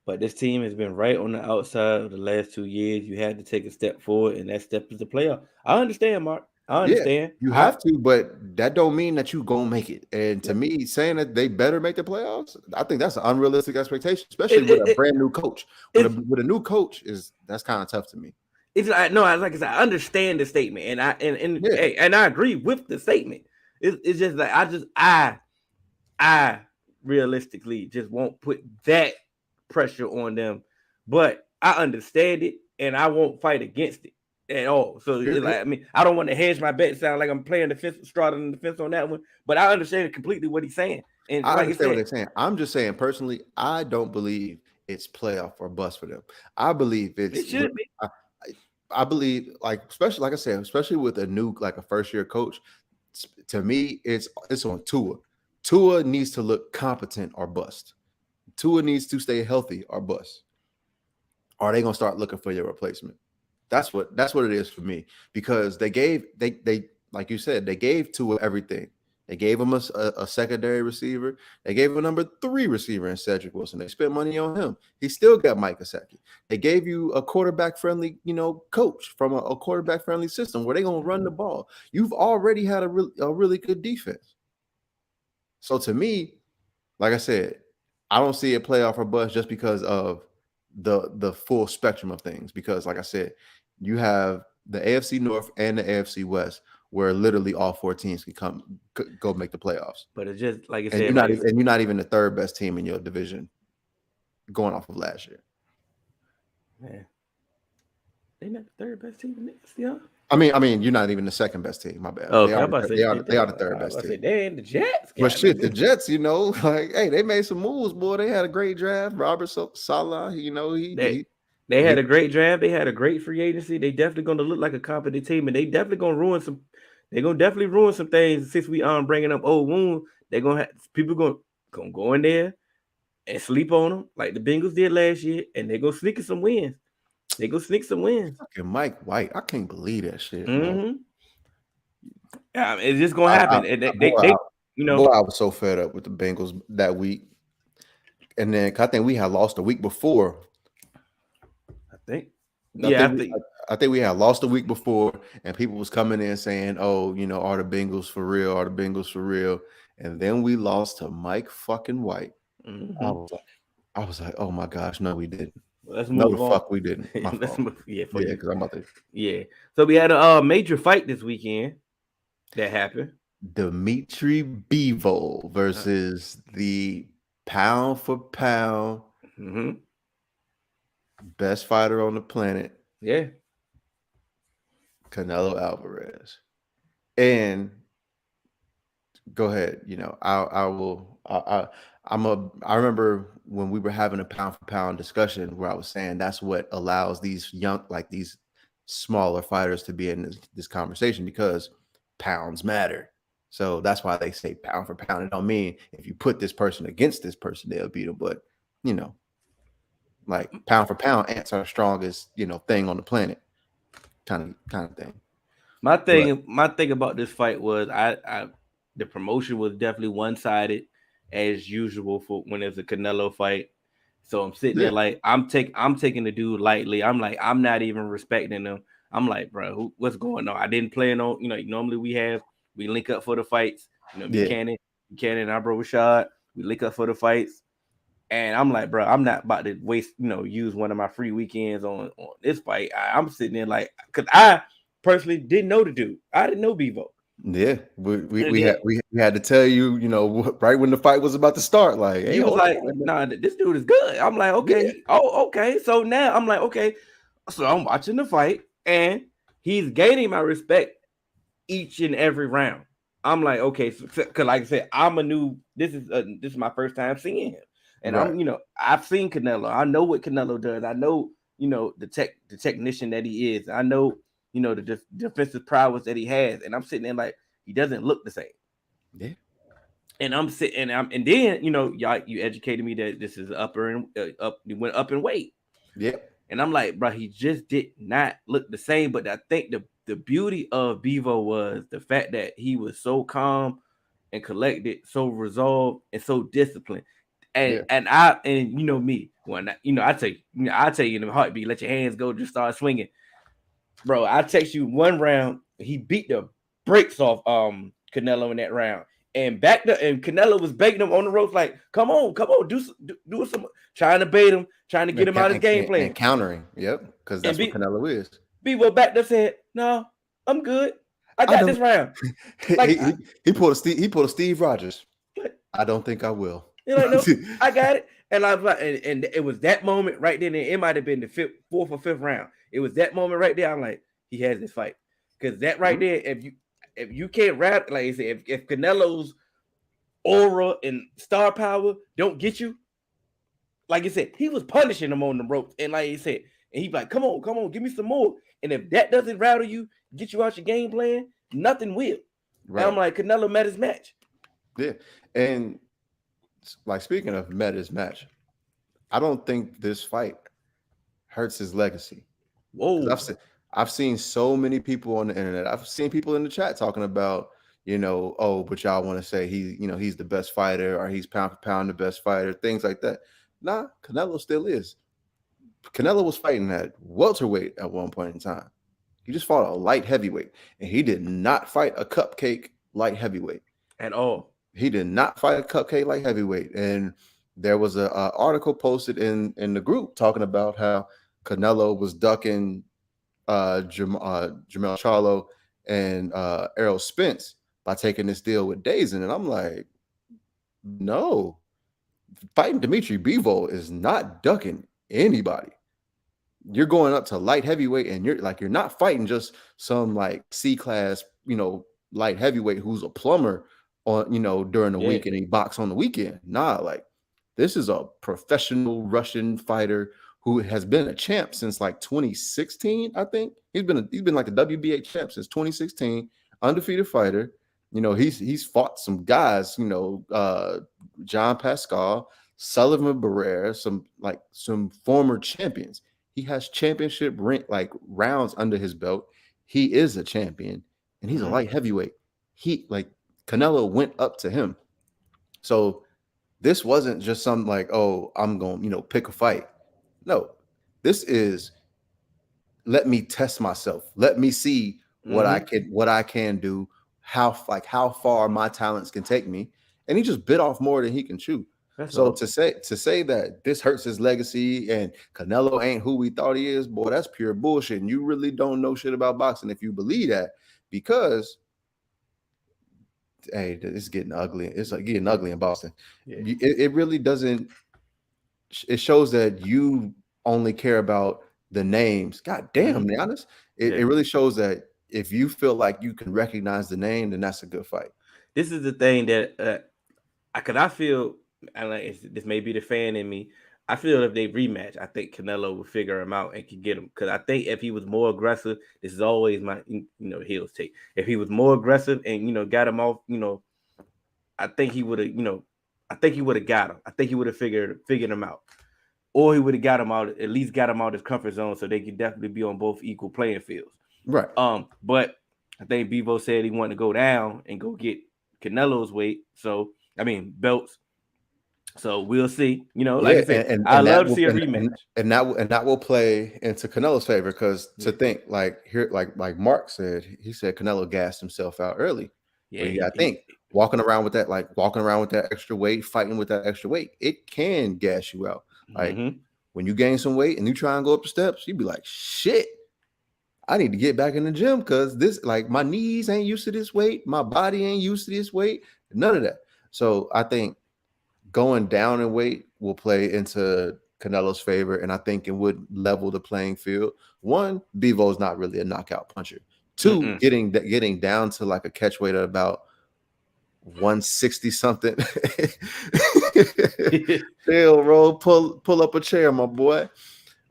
S5: But this team has been right on the outside of the last 2 years. You had to take a step forward, and that step is the playoff. I understand, Mark. I understand.
S4: You have to, but that don't mean that you gonna make it. And to me, saying that they better make the playoffs, I think that's an unrealistic expectation, especially with a brand new coach. With a new coach, that's kind of tough to me.
S5: It's like, no, like I said, I understand the statement, and I agree with the statement. It's just like I realistically just won't put that pressure on them, but I understand it, and I won't fight against it at all. So it's like, I mean, I don't want to hedge my bet, sound like I'm playing the fence, straddling the fence on that one, but I understand completely what he's saying. And
S4: I understand what they're saying. I'm just saying, personally, I don't believe it's playoff or bust for them. I believe it should be. I believe, like, especially, like I said, especially with a first year coach, to me, it's on Tua. Tua needs to look competent or bust. Tua needs to stay healthy or bust. Are they gonna start looking for your replacement? That's what it is for me, because they like you said, they gave Tua everything. They gave him a secondary receiver. They gave him a number 3 receiver in Cedric Wilson. They spent money on him. He still got Mike Gesicki. They gave you a quarterback-friendly, coach from a quarterback-friendly system where they're going to run the ball. You've already had a really good defense. So to me, like I said, I don't see a playoff or bust just because of the full spectrum of things. Because, like I said, you have the AFC North and the AFC West, where literally all 4 teams can go make the playoffs.
S5: But it's just like I
S4: said,
S5: you're
S4: not even the 3rd best team in your division, going off of last year.
S5: Man, they not the 3rd best team in the AFC, huh?
S4: I mean, you're not even the 2nd best team. My bad.
S5: Oh,
S4: they are the 3rd best team.
S5: They ain't the Jets.
S4: But shit, the Jets, like, hey, they made some moves, boy. They had a great draft. Robert Saleh,
S5: they had a great draft. They had a great free agency. They definitely going to look like a competent team, and they definitely going to ruin some. They're going to definitely ruin some things since we bringing up old wounds. They're going to have people going to go in there and sleep on them like the Bengals did last year, and they're going to sneak some wins. They're going to sneak some wins.
S4: Fucking Mike White. I can't believe that shit.
S5: Mm-hmm. Yeah, it's just going to happen.
S4: I was so fed up with the Bengals that week. And then I think we had lost a week before. I think we had lost a week before, and people was coming in saying, "Oh, are the Bengals for real? Are the Bengals for real?" And then we lost to Mike fucking White. Mm-hmm. I was like, "Oh my gosh, no, we didn't.
S5: Let's move on.
S4: Fuck, we didn't."
S5: Let's move.
S4: Because I'm about to.
S5: Yeah. So we had a major fight this weekend that happened.
S4: Dimitri Bivol versus the pound for pound best fighter on the planet.
S5: Yeah.
S4: Canelo Alvarez. And go ahead. I remember when we were having a pound for pound discussion where I was saying that's what allows these these smaller fighters to be in this conversation, because pounds matter. So that's why they say pound for pound. It don't mean if you put this person against this person, they'll beat them. But, like pound for pound, ants are the strongest, thing on the planet. Kind of thing.
S5: My thing about this fight was the promotion was definitely one-sided as usual for when there's a Canelo fight. So I'm sitting there like I'm taking the dude lightly. I'm like, I'm not even respecting him. I'm like, bro, what's going on? I didn't plan on, normally we link up for the fights. Buchanan and our bro Rashad, we link up for the fights. And I'm like, bro, I'm not about to waste, use one of my free weekends on this fight. I'm sitting there like, because I personally didn't know the dude. I didn't know Bevo.
S4: Yeah, we had to tell you, right when the fight was about to start, like, hey,
S5: You was
S4: hold
S5: like,
S4: on.
S5: nah, this dude is good. I'm like, okay.
S4: Yeah.
S5: Okay. So now I'm like, okay. So I'm watching the fight, and he's gaining my respect each and every round. I'm like, okay, because like I said, this is my first time seeing him, and
S4: Right.
S5: I've seen Canelo. I know what Canelo does. I know, the technician that he is. I know, the defensive prowess that he has, and I'm sitting there like he doesn't look the same.
S4: Yeah.
S5: And I'm sitting, and then y'all, you educated me that this is he went up in weight.
S4: Yep.
S5: And I'm like, bro, he just did not look the same. But I think the beauty of Bevo was the fact that he was so calm and collected, so resolved, and so disciplined. And me, when I tell you in a heartbeat, let your hands go, just start swinging, bro. I text you one round, he beat the brakes off Canelo in that round. And and Canelo was baiting him on the ropes, like, come on, do some, trying to bait him, trying to get him out of his game plan.
S4: And countering. Yep. Because that's what Canelo is.
S5: Bevo back there said, no, I'm good. I got this round. Like,
S4: he pulled a Steve Rogers. I don't think I will.
S5: You're like, no, I got it. And I was like, and it was that moment right then. It might have been the fourth or fifth round. It was that moment right there. I'm like, he has this fight. Because that right there, if you can't rap, like I said, if Canelo's aura and star power don't get you, like I said, he was punishing him on the ropes. And like I said, and he's like, come on, give me some more. And if that doesn't rattle you, get you out your game plan, nothing will. Right. And I'm like, Canelo met his match.
S4: Yeah. And like, speaking of met his match, I don't think this fight hurts his legacy.
S5: Whoa.
S4: I've seen so many people on the internet. I've seen people in the chat talking about, but y'all want to say he's the best fighter, or he's pound for pound the best fighter, things like that. Nah, Canelo still is. Canelo was fighting at welterweight at one point in time. He just fought a light heavyweight, and he did not fight a cupcake light heavyweight
S5: at all.
S4: He did not fight a cupcake light heavyweight. And there was a article posted in the group talking about how Canelo was ducking Jermell Charlo and Errol Spence by taking this deal with Dazin. And I'm like, no, fighting Dimitri Bivol is not ducking anybody. You're going up to light heavyweight, and you're not fighting just some like C-class, light heavyweight who's a plumber on, during the week, and he box on the weekend. Nah, like, this is a professional Russian fighter who has been a champ since like 2016. I think he's been like a WBA champ since 2016, undefeated fighter. He's fought some guys, John Pascal, Sullivan Barrera, some former champions. He has championship rounds under his belt. He is a champion, and he's a light heavyweight. Canelo went up to him. So this wasn't just some like, oh, I'm going, pick a fight. No, this is, let me test myself. Let me see what I can do, how far my talents can take me. And he just bit off more than he can chew. So to say that this hurts his legacy and Canelo ain't who we thought he is, boy, that's pure bullshit. And you really don't know shit about boxing if you believe that, because hey, it's getting ugly. It's like getting ugly in Boston. Yeah. It really doesn't. It shows that you only care about the names. God damn, to be honest, it really shows that if you feel like you can recognize the name, then that's a good fight.
S5: This is the thing that I feel, and this may be the fan in me. I feel if they rematch, I think Canelo will figure him out and can get him. Because I think if he was more aggressive, this is always my Hill's take. If he was more aggressive and got him off, I think he would have got him. I think he would have figured him out, or he would have got him out, at least got him out of his comfort zone, so they could definitely be on both equal playing fields.
S4: Right.
S5: But I think Bevo said he wanted to go down and go get Canelo's weight. Belts. So we'll see. Like I said, I love to see a rematch,
S4: and that will play into Canelo's favor, because to think like Mark said, he said Canelo gassed himself out early. Yeah, you gotta think walking around with that extra weight, fighting with that extra weight, it can gas you out. Like when you gain some weight and you try and go up the steps, you'd be like, shit, I need to get back in the gym because this, like, my knees ain't used to this weight, my body ain't used to this weight, none of that. So I think going down in weight will play into Canelo's favor, and I think it would level the playing field. One, Bivol is not really a knockout puncher. Two, getting down to like a catch weight at about 160 something. Chill, roll, pull up a chair, my boy.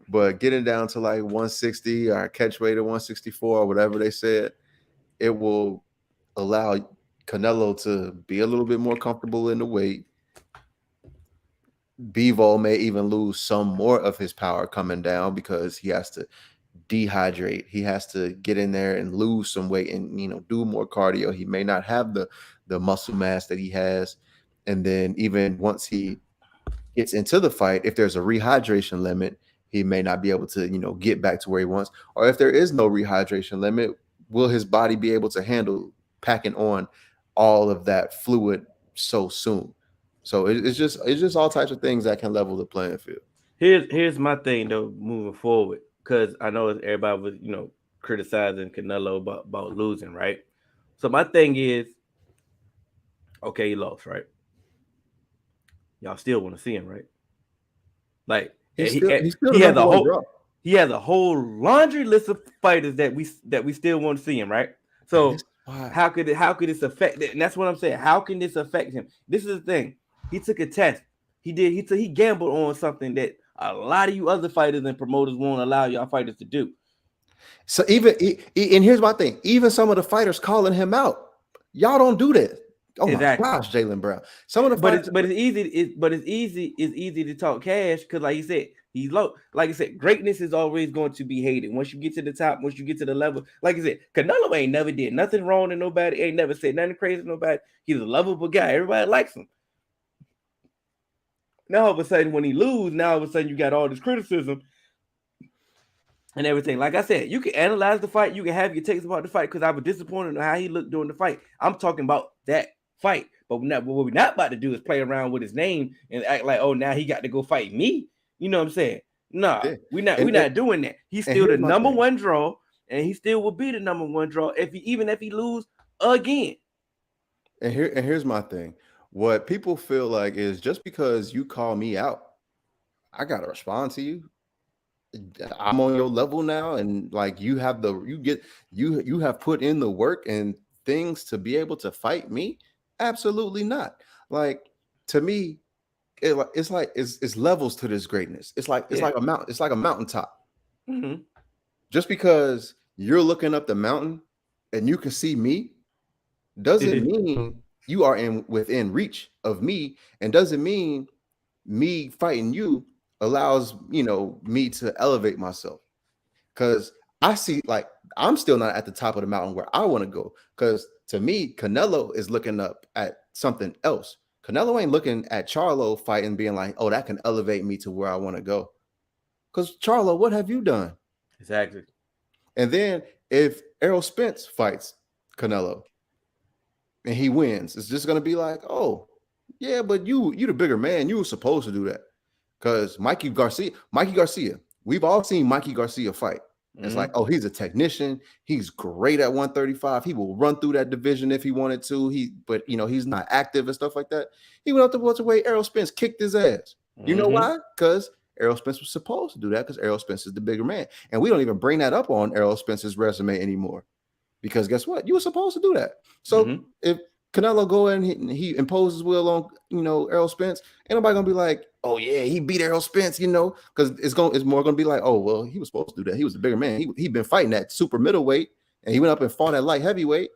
S4: But getting down to like 160 or catch weight at 164 or whatever they said, it will allow Canelo to be a little bit more comfortable in the weight. Bivol may even lose some more of his power coming down because he has to dehydrate. He has to get in there and lose some weight and, you know, do more cardio. He may not have the muscle mass that he has. And then even once he gets into the fight, if there's a rehydration limit, he may not be able to, you know, get back to where he wants. Or if there is no rehydration limit, will his body be able to handle packing on all of that fluid so soon? So it's just all types of things that can level the playing field.
S5: Here's my thing though, moving forward, because I know everybody was, you know, criticizing Canelo about losing, right? So my thing is, okay, he lost, right? Y'all still want to see him, right? Like he has a whole laundry list of fighters that we still want to see him, right? So how could this affect it? And that's what I'm saying. How can this affect him? This is the thing. He took a test. He gambled on something that a lot of you other fighters and promoters won't allow y'all fighters to do.
S4: So and here's my thing. Even some of the fighters calling him out, y'all don't do that. Oh exactly. My gosh, Jaylen Brown. Some of the
S5: fighters, it's easy to talk cash because, like you said, he's low. Like I said, greatness is always going to be hated. Once you get to the top, once you get to the level, like I said, Canelo ain't never did nothing wrong to nobody. Ain't never said nothing crazy to nobody. He's a lovable guy. Everybody likes him. Now all of a sudden, when he lose, now all of a sudden you got all this criticism and everything. Like I said, you can analyze the fight. You can have your takes about the fight because I was disappointed in how he looked during the fight. I'm talking about that fight. But what we're not about to do is play around with his name and act like, oh, now he got to go fight me. You know what I'm saying? No, we're not doing that. He's still the number one draw, and he still will be the number one draw even if he lose again.
S4: And here's my thing. What people feel like is just because you call me out, I gotta respond to you. I'm on your level now, and like you have put in the work and things to be able to fight me. Absolutely not. Like, to me, it's levels to this greatness. It's like a mountain. It's like a mountaintop.
S5: Mm-hmm.
S4: Just because you're looking up the mountain and you can see me doesn't mean you are within reach of me, and doesn't mean me fighting you allows, you know, me to elevate myself. Because I see, like, I'm still not at the top of the mountain where I want to go. Because to me, Canelo is looking up at something else. Canelo ain't looking at Charlo fighting, being like, oh, that can elevate me to where I want to go. Because Charlo, what have you done?
S5: Exactly.
S4: And then if Errol Spence fights Canelo and he wins, it's just gonna be like, oh, yeah, but you the bigger man. You were supposed to do that. Because Mikey Garcia, we've all seen Mikey Garcia fight. It's like, oh, he's a technician. He's great at 135. He will run through that division if he wanted to. But you know, he's not active and stuff like that. He went up to welterweight. Errol Spence kicked his ass. You know why? Because Errol Spence was supposed to do that, because Errol Spence is the bigger man. And we don't even bring that up on Errol Spence's resume anymore. Because guess what? You were supposed to do that. So if Canelo go in and he imposes will on, you know, Errol Spence, ain't nobody gonna be like, oh yeah, he beat Errol Spence, you know, because it's more gonna be like, oh well, he was supposed to do that. He was the bigger man. He'd been fighting that super middleweight, and he went up and fought at light heavyweight.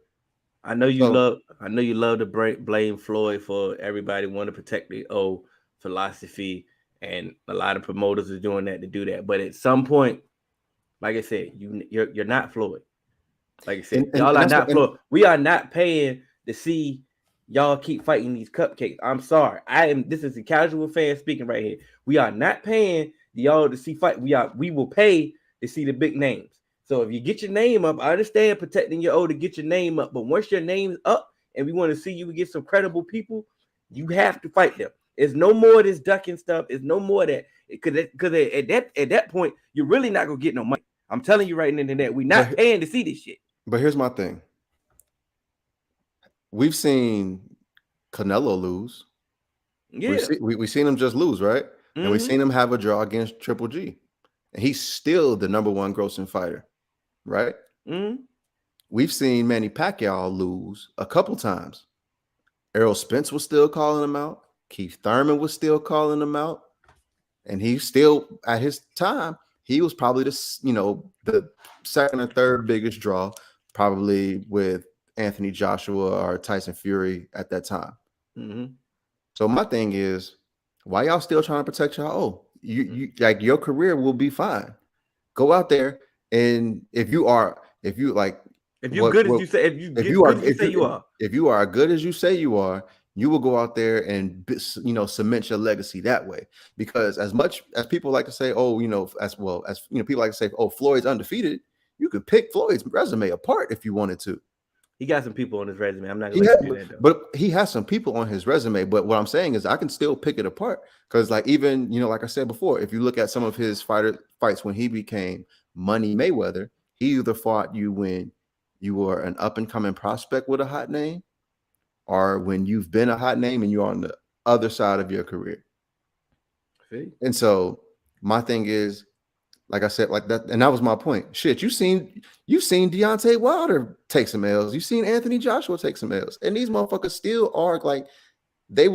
S5: I know you love to blame Floyd for everybody want to protect the old philosophy, and a lot of promoters are doing that to do that. But at some point, like I said, you're not Floyd. Like I said, y'all are not Floyd. We are not paying to see y'all keep fighting these cupcakes. I'm sorry. This is a casual fan speaking right here. We are not paying y'all to see fight. We will pay to see the big names. So if you get your name up, I understand protecting your old to get your name up. But once your name's up and we want to see you get some credible people, you have to fight them. It's no more of this ducking stuff. It's no more of that. Because at that point, you're really not gonna get no money. I'm telling you right now that we're not paying to see this shit.
S4: But here's my thing. We've seen Canelo lose.
S5: Yeah.
S4: We've seen him just lose, right? And we've seen him have a draw against Triple G. And he's still the number one grossing fighter, right? We've seen Manny Pacquiao lose a couple times. Errol Spence was still calling him out. Keith Thurman was still calling him out. And he still, at his time, he was probably the second or third biggest draw, probably with Anthony Joshua or Tyson Fury at that time. So my thing is, why y'all still trying to protect y'all? Oh, you like your career will be fine. Go out there, and if you are as you say you are, you will go out there and cement your legacy that way. Because as much as people like to say, people like to say, oh, Floyd's undefeated, you could pick Floyd's resume apart if you wanted to.
S5: He got some people on his resume. I'm not going to do that though.
S4: But he has some people on his resume. But what I'm saying is I can still pick it apart. Because like even, like I said before, if you look at some of his fights when he became Money Mayweather, he either fought you when you were an up-and-coming prospect with a hot name, or when you've been a hot name and you're on the other side of your career.
S5: See?
S4: And so my thing is, like I said, like that, and that was my point. Shit, you've seen Deontay Wilder take some L's. You've seen Anthony Joshua take some L's. And these motherfuckers still are like, they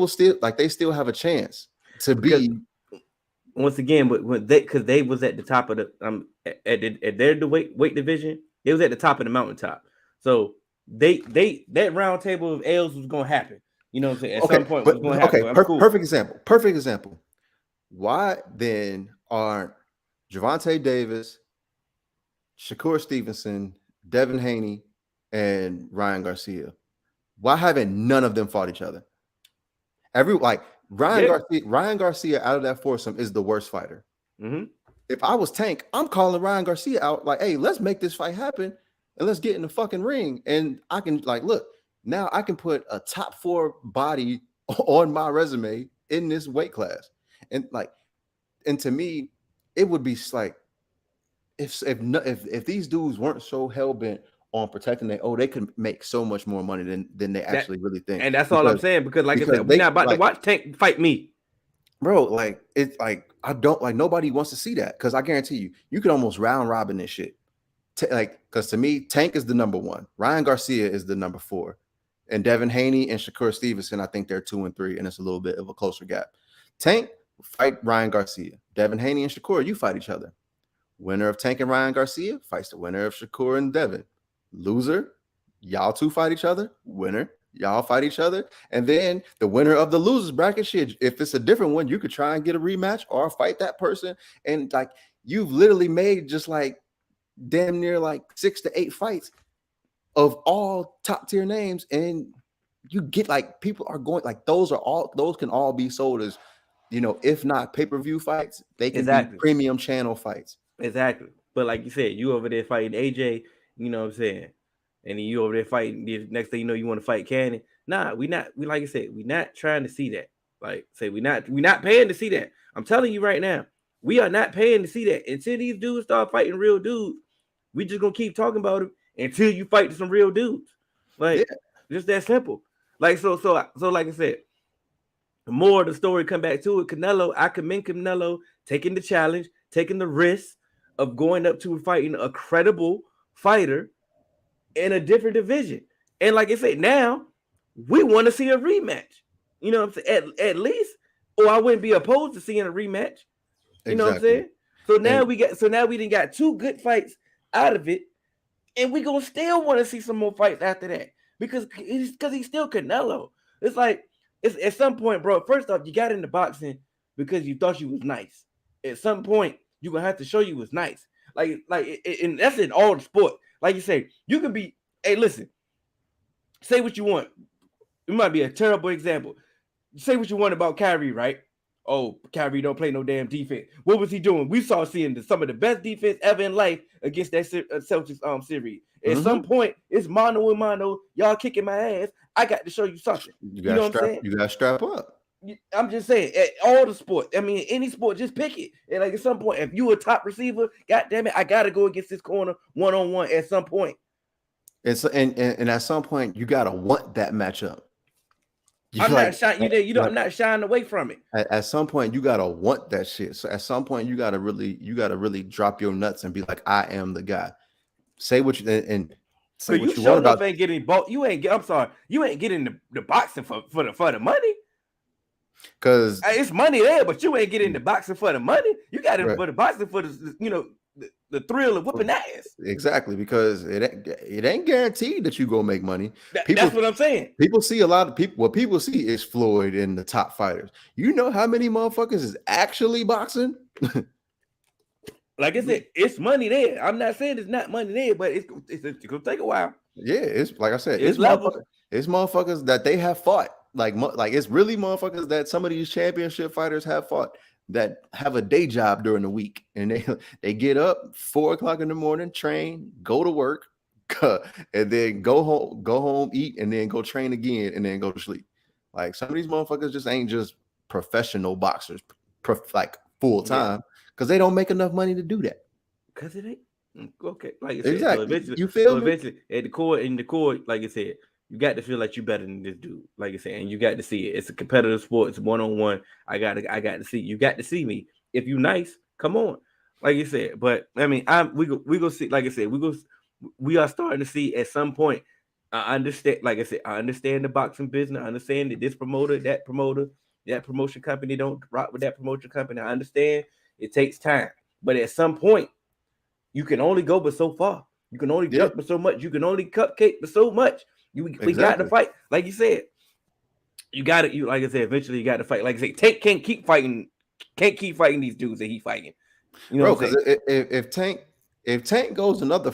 S4: still have a chance to be.
S5: Once again, but because they was at the top of the at their weight division, they was at the top of the mountaintop. So that round table of L's was gonna happen. You know what I'm saying? At some point it was gonna happen.
S4: Okay, perfect example. Why then aren't Gervonta Davis, Shakur Stevenson, Devin Haney, and Ryan Garcia? Why haven't none of them fought each other? Ryan Garcia out of that foursome is the worst fighter. If I was Tank, I'm calling Ryan Garcia out like, hey, let's make this fight happen and let's get in the fucking ring. And I can look, now I can put a top 4 body on my resume in this weight class. And to me, it would be like if these dudes weren't so hell-bent on protecting they could make so much more money than they actually really think.
S5: And that's all I'm saying, because I said, we're not about to watch Tank fight me.
S4: Bro, it's I don't nobody wants to see that, because I guarantee you could almost round robin this shit. Because to me, Tank is the number 1. Ryan Garcia is the number 4. And Devin Haney and Shakur Stevenson, I think they're 2 and 3, and it's a little bit of a closer gap. Tank, fight Ryan Garcia. Devin Haney and Shakur, you fight each other. Winner of Tank and Ryan Garcia fights the winner of Shakur and Devin. Loser, y'all two fight each other. Winner, y'all fight each other. And then the winner of the losers bracket, shit, if it's a different one, you could try and get a rematch or fight that person. And you've literally made just damn near 6 to 8 fights of all top tier names. And you get people are going those can all be sold as, if not pay-per-view fights, they can be premium channel fights.
S5: Exactly. But like you said, you over there fighting AJ, you know what I'm saying? And then you over there fighting, the next thing you know, you want to fight Cannon. Nah, we like I said, we're not trying to see that. We're not paying to see that. I'm telling you right now, we are not paying to see that. Until these dudes start fighting real dudes, we just gonna keep talking about them until you fight some real dudes. Just that simple. So like I said, the more of the story come back to it, Canelo, I commend Canelo taking the challenge, taking the risk of going up to fighting a credible fighter in a different division. And like I said, now we want to see a rematch. You know what I'm saying? At least, or I wouldn't be opposed to seeing a rematch. You know what I'm saying? So now we done got 2 good fights out of it, and we gonna still want to see some more fights after that because he's still Canelo. It's at some point, bro. First off, you got into boxing because you thought you was nice. At some point, you're gonna have to show you was nice. And that's in all the sport. Like you say, you can be, hey, listen, say what you want. It might be a terrible example. Say what you want about Kyrie, right? Oh, Kyrie don't play no damn defense. What was he doing? We saw seeing some of the best defense ever in life against that Celtics series. At some point, it's mano and mano. Y'all kicking my ass. I got to show you something.
S4: You know what I'm saying? You got to strap up.
S5: I'm just saying, at all the sports. I mean, any sport, just pick it. And like at some point, if you a top receiver, God damn it, I gotta go against this corner 1-on-1 at some point.
S4: And at some point, you gotta want that matchup.
S5: I'm not shying away from it.
S4: At some point, you gotta want that shit. So at some point, you gotta really drop your nuts and be like, I am the guy. Say what you and say what you want about.
S5: Ain't getting bought. You ain't. I'm sorry. You ain't getting the boxing for the money.
S4: Because
S5: it's money there, but you ain't getting the boxing for the money. You got it for the boxing for the thrill of whooping ass.
S4: Exactly, because it ain't guaranteed that you go make money.
S5: That's what I'm saying.
S4: People see a lot of people. What people see is Floyd and the top fighters. You know how many motherfuckers is actually boxing?
S5: Like I said, it's money there. I'm not saying it's not money there, but it's gonna take a while.
S4: Yeah, it's like I said,
S5: it's levels.
S4: It's motherfuckers that they have fought. Like it's really motherfuckers that some of these championship fighters have fought that have a day job during the week, and they get up 4 o'clock in the morning, train, go to work, and then go home, eat, and then go train again, and then go to sleep. Like some of these motherfuckers just ain't just professional boxers, like full time, because they don't make enough money to do that.
S5: Because it ain't okay. Like I said,
S4: exactly.
S5: So
S4: you feel me?
S5: Eventually, at the core, like I said, you got to feel like you better than this dude. Like I said, and you got to see it. It's a competitive sport. It's 1-on-1. I got to see. You got to see me. If you nice, come on. Like you said. But I mean, we go see. Like I said, we are starting to see at some point. I understand. Like I said, I understand the boxing business. I understand that this promoter, that promotion company don't rock with that promotion company. I understand it takes time, but at some point, you can only go but so far. You can only jump but so much. You can only cupcake but so much. We got to fight, like you said. You got to. Like I said, eventually you got to fight. Like I said, Tank can't keep fighting these dudes that he fighting. You know,
S4: bro, because if Tank goes another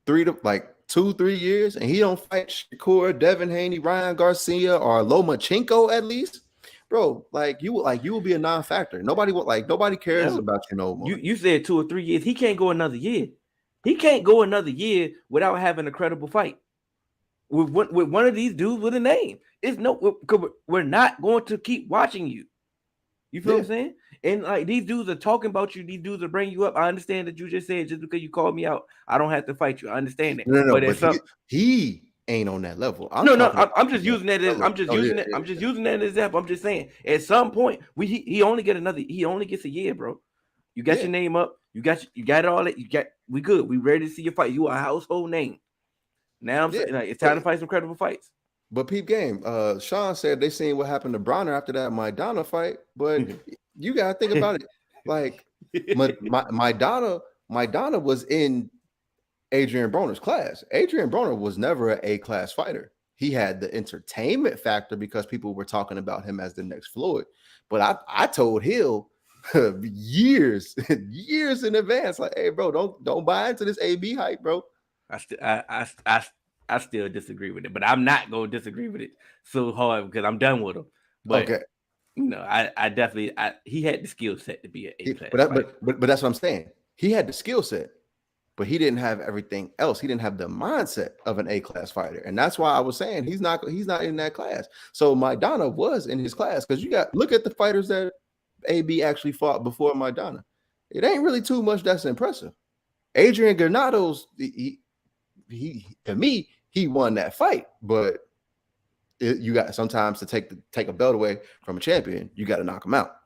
S4: 2-3 years and he don't fight Shakur, Devin Haney, Ryan Garcia, or Lomachenko at least, bro, you will be a non-factor. Nobody cares about you no more.
S5: You said 2 or 3 years. He can't go another year. He can't go another year without having a credible fight with one of these dudes with a name. We're not going to keep watching you. You feel what I'm saying? And like these dudes are talking about you. These dudes are bringing you up. I understand that you just said just because you called me out, I don't have to fight you. I understand that.
S4: No, but he ain't on that level.
S5: I'm just using that as using that as an example. I'm just saying at some point he only gets a year, bro. You got your name up. You got it all. We good. We ready to see your fight. You are a household name. Now I'm saying it's time to fight some credible fights. But
S4: peep game. Sean said they seen what happened to Bronner after that Maidana fight, but you gotta think about it. Like Maidana was in Adrian Broner's class. Adrian Broner was never an A-class fighter. He had the entertainment factor because people were talking about him as the next Floyd. But I told Hill years in advance, like, hey, bro, don't buy into this AB hype, bro.
S5: I still disagree with it, but I'm not gonna disagree with it so hard because I'm done with him. But
S4: okay,
S5: I definitely he had the skill set to be an A-class.
S4: But that's what I'm saying. He had the skill set, but he didn't have everything else. He didn't have the mindset of an A-class fighter, and that's why I was saying he's not in that class. So Maidana was in his class because look at the fighters that AB actually fought before Maidana. It ain't really too much that's impressive. Adrian Granado's he to me he won that fight, but you got sometimes to take a belt away from a champion, you got to knock him out.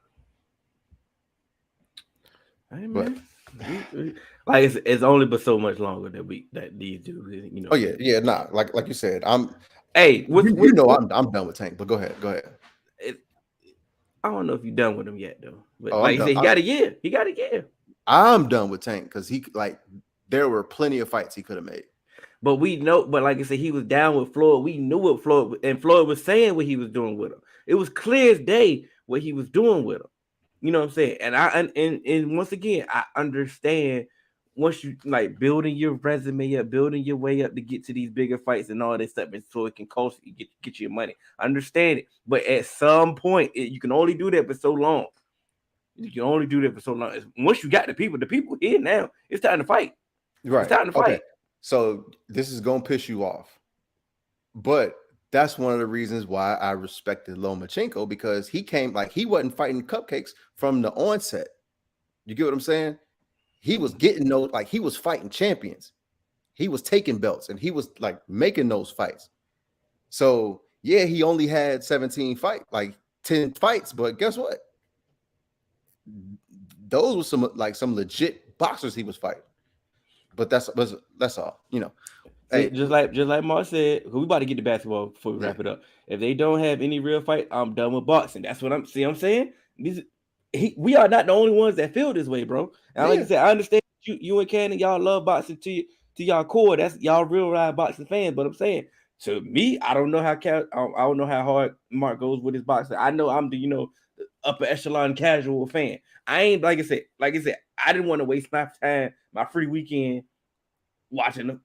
S5: Hey, but like it's only but so much longer that these dudes, you know.
S4: Oh yeah, nah. Like you said, I'm done with Tank. But go ahead.
S5: I don't know if you're done with him yet though. But like you said, he got a year. He got a year.
S4: I'm done with Tank because there were plenty of fights he could have made.
S5: But we know, but like I said, he was down with Floyd. We knew what Floyd was saying what he was doing with him. It was clear as day what he was doing with him. You know what I'm saying? And once again, I understand once you like building your resume up, building your way up to get to these bigger fights and all this stuff, and so it can cost you get you your money. I understand it, but at some point, you can only do that for so long. You can only do that for so long. Once you got the people here now, it's time to fight.
S4: Right.
S5: It's time to fight.
S4: Okay. So this is gonna piss you off, but that's one of the reasons why I respected Lomachenko, because he came like he wasn't fighting cupcakes from the onset. You get what I'm saying? He was getting those, like he was fighting champions. He was taking belts and he was like making those fights. So yeah, he only had 17 fight, like 10 fights, but guess what? Those were some legit boxers he was fighting. But that's all, you know.
S5: See,
S4: Hey,
S5: just like Mark said, we about to get to basketball before we wrap it up. If they don't have any real fight, I'm done with boxing. That's what I'm saying. We are not the only ones that feel this way, bro. And like I said, I understand you and Cannon, y'all love boxing to y'all core. That's y'all real ride boxing fans. But I'm saying, to me, I don't know how hard Mark goes with his boxing. I know I'm the upper echelon casual fan. I ain't like I said, I didn't want to waste my time, my free weekend watching a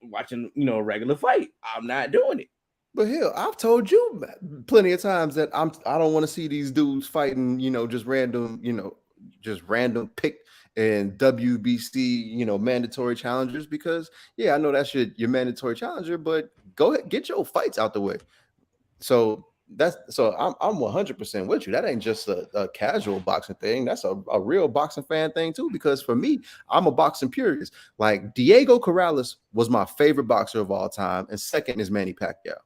S5: regular fight. I'm not doing it.
S4: But hell, I've told you plenty of times that I don't want to see these dudes fighting, just random pick and WBC, mandatory challengers, because I know that's your mandatory challenger, but go ahead, get your fights out the way. So I'm 100% with you. That ain't just a casual boxing thing. That's a real boxing fan thing too. Because for me, I'm a boxing purist. Like Diego Corrales was my favorite boxer of all time, and second is Manny Pacquiao.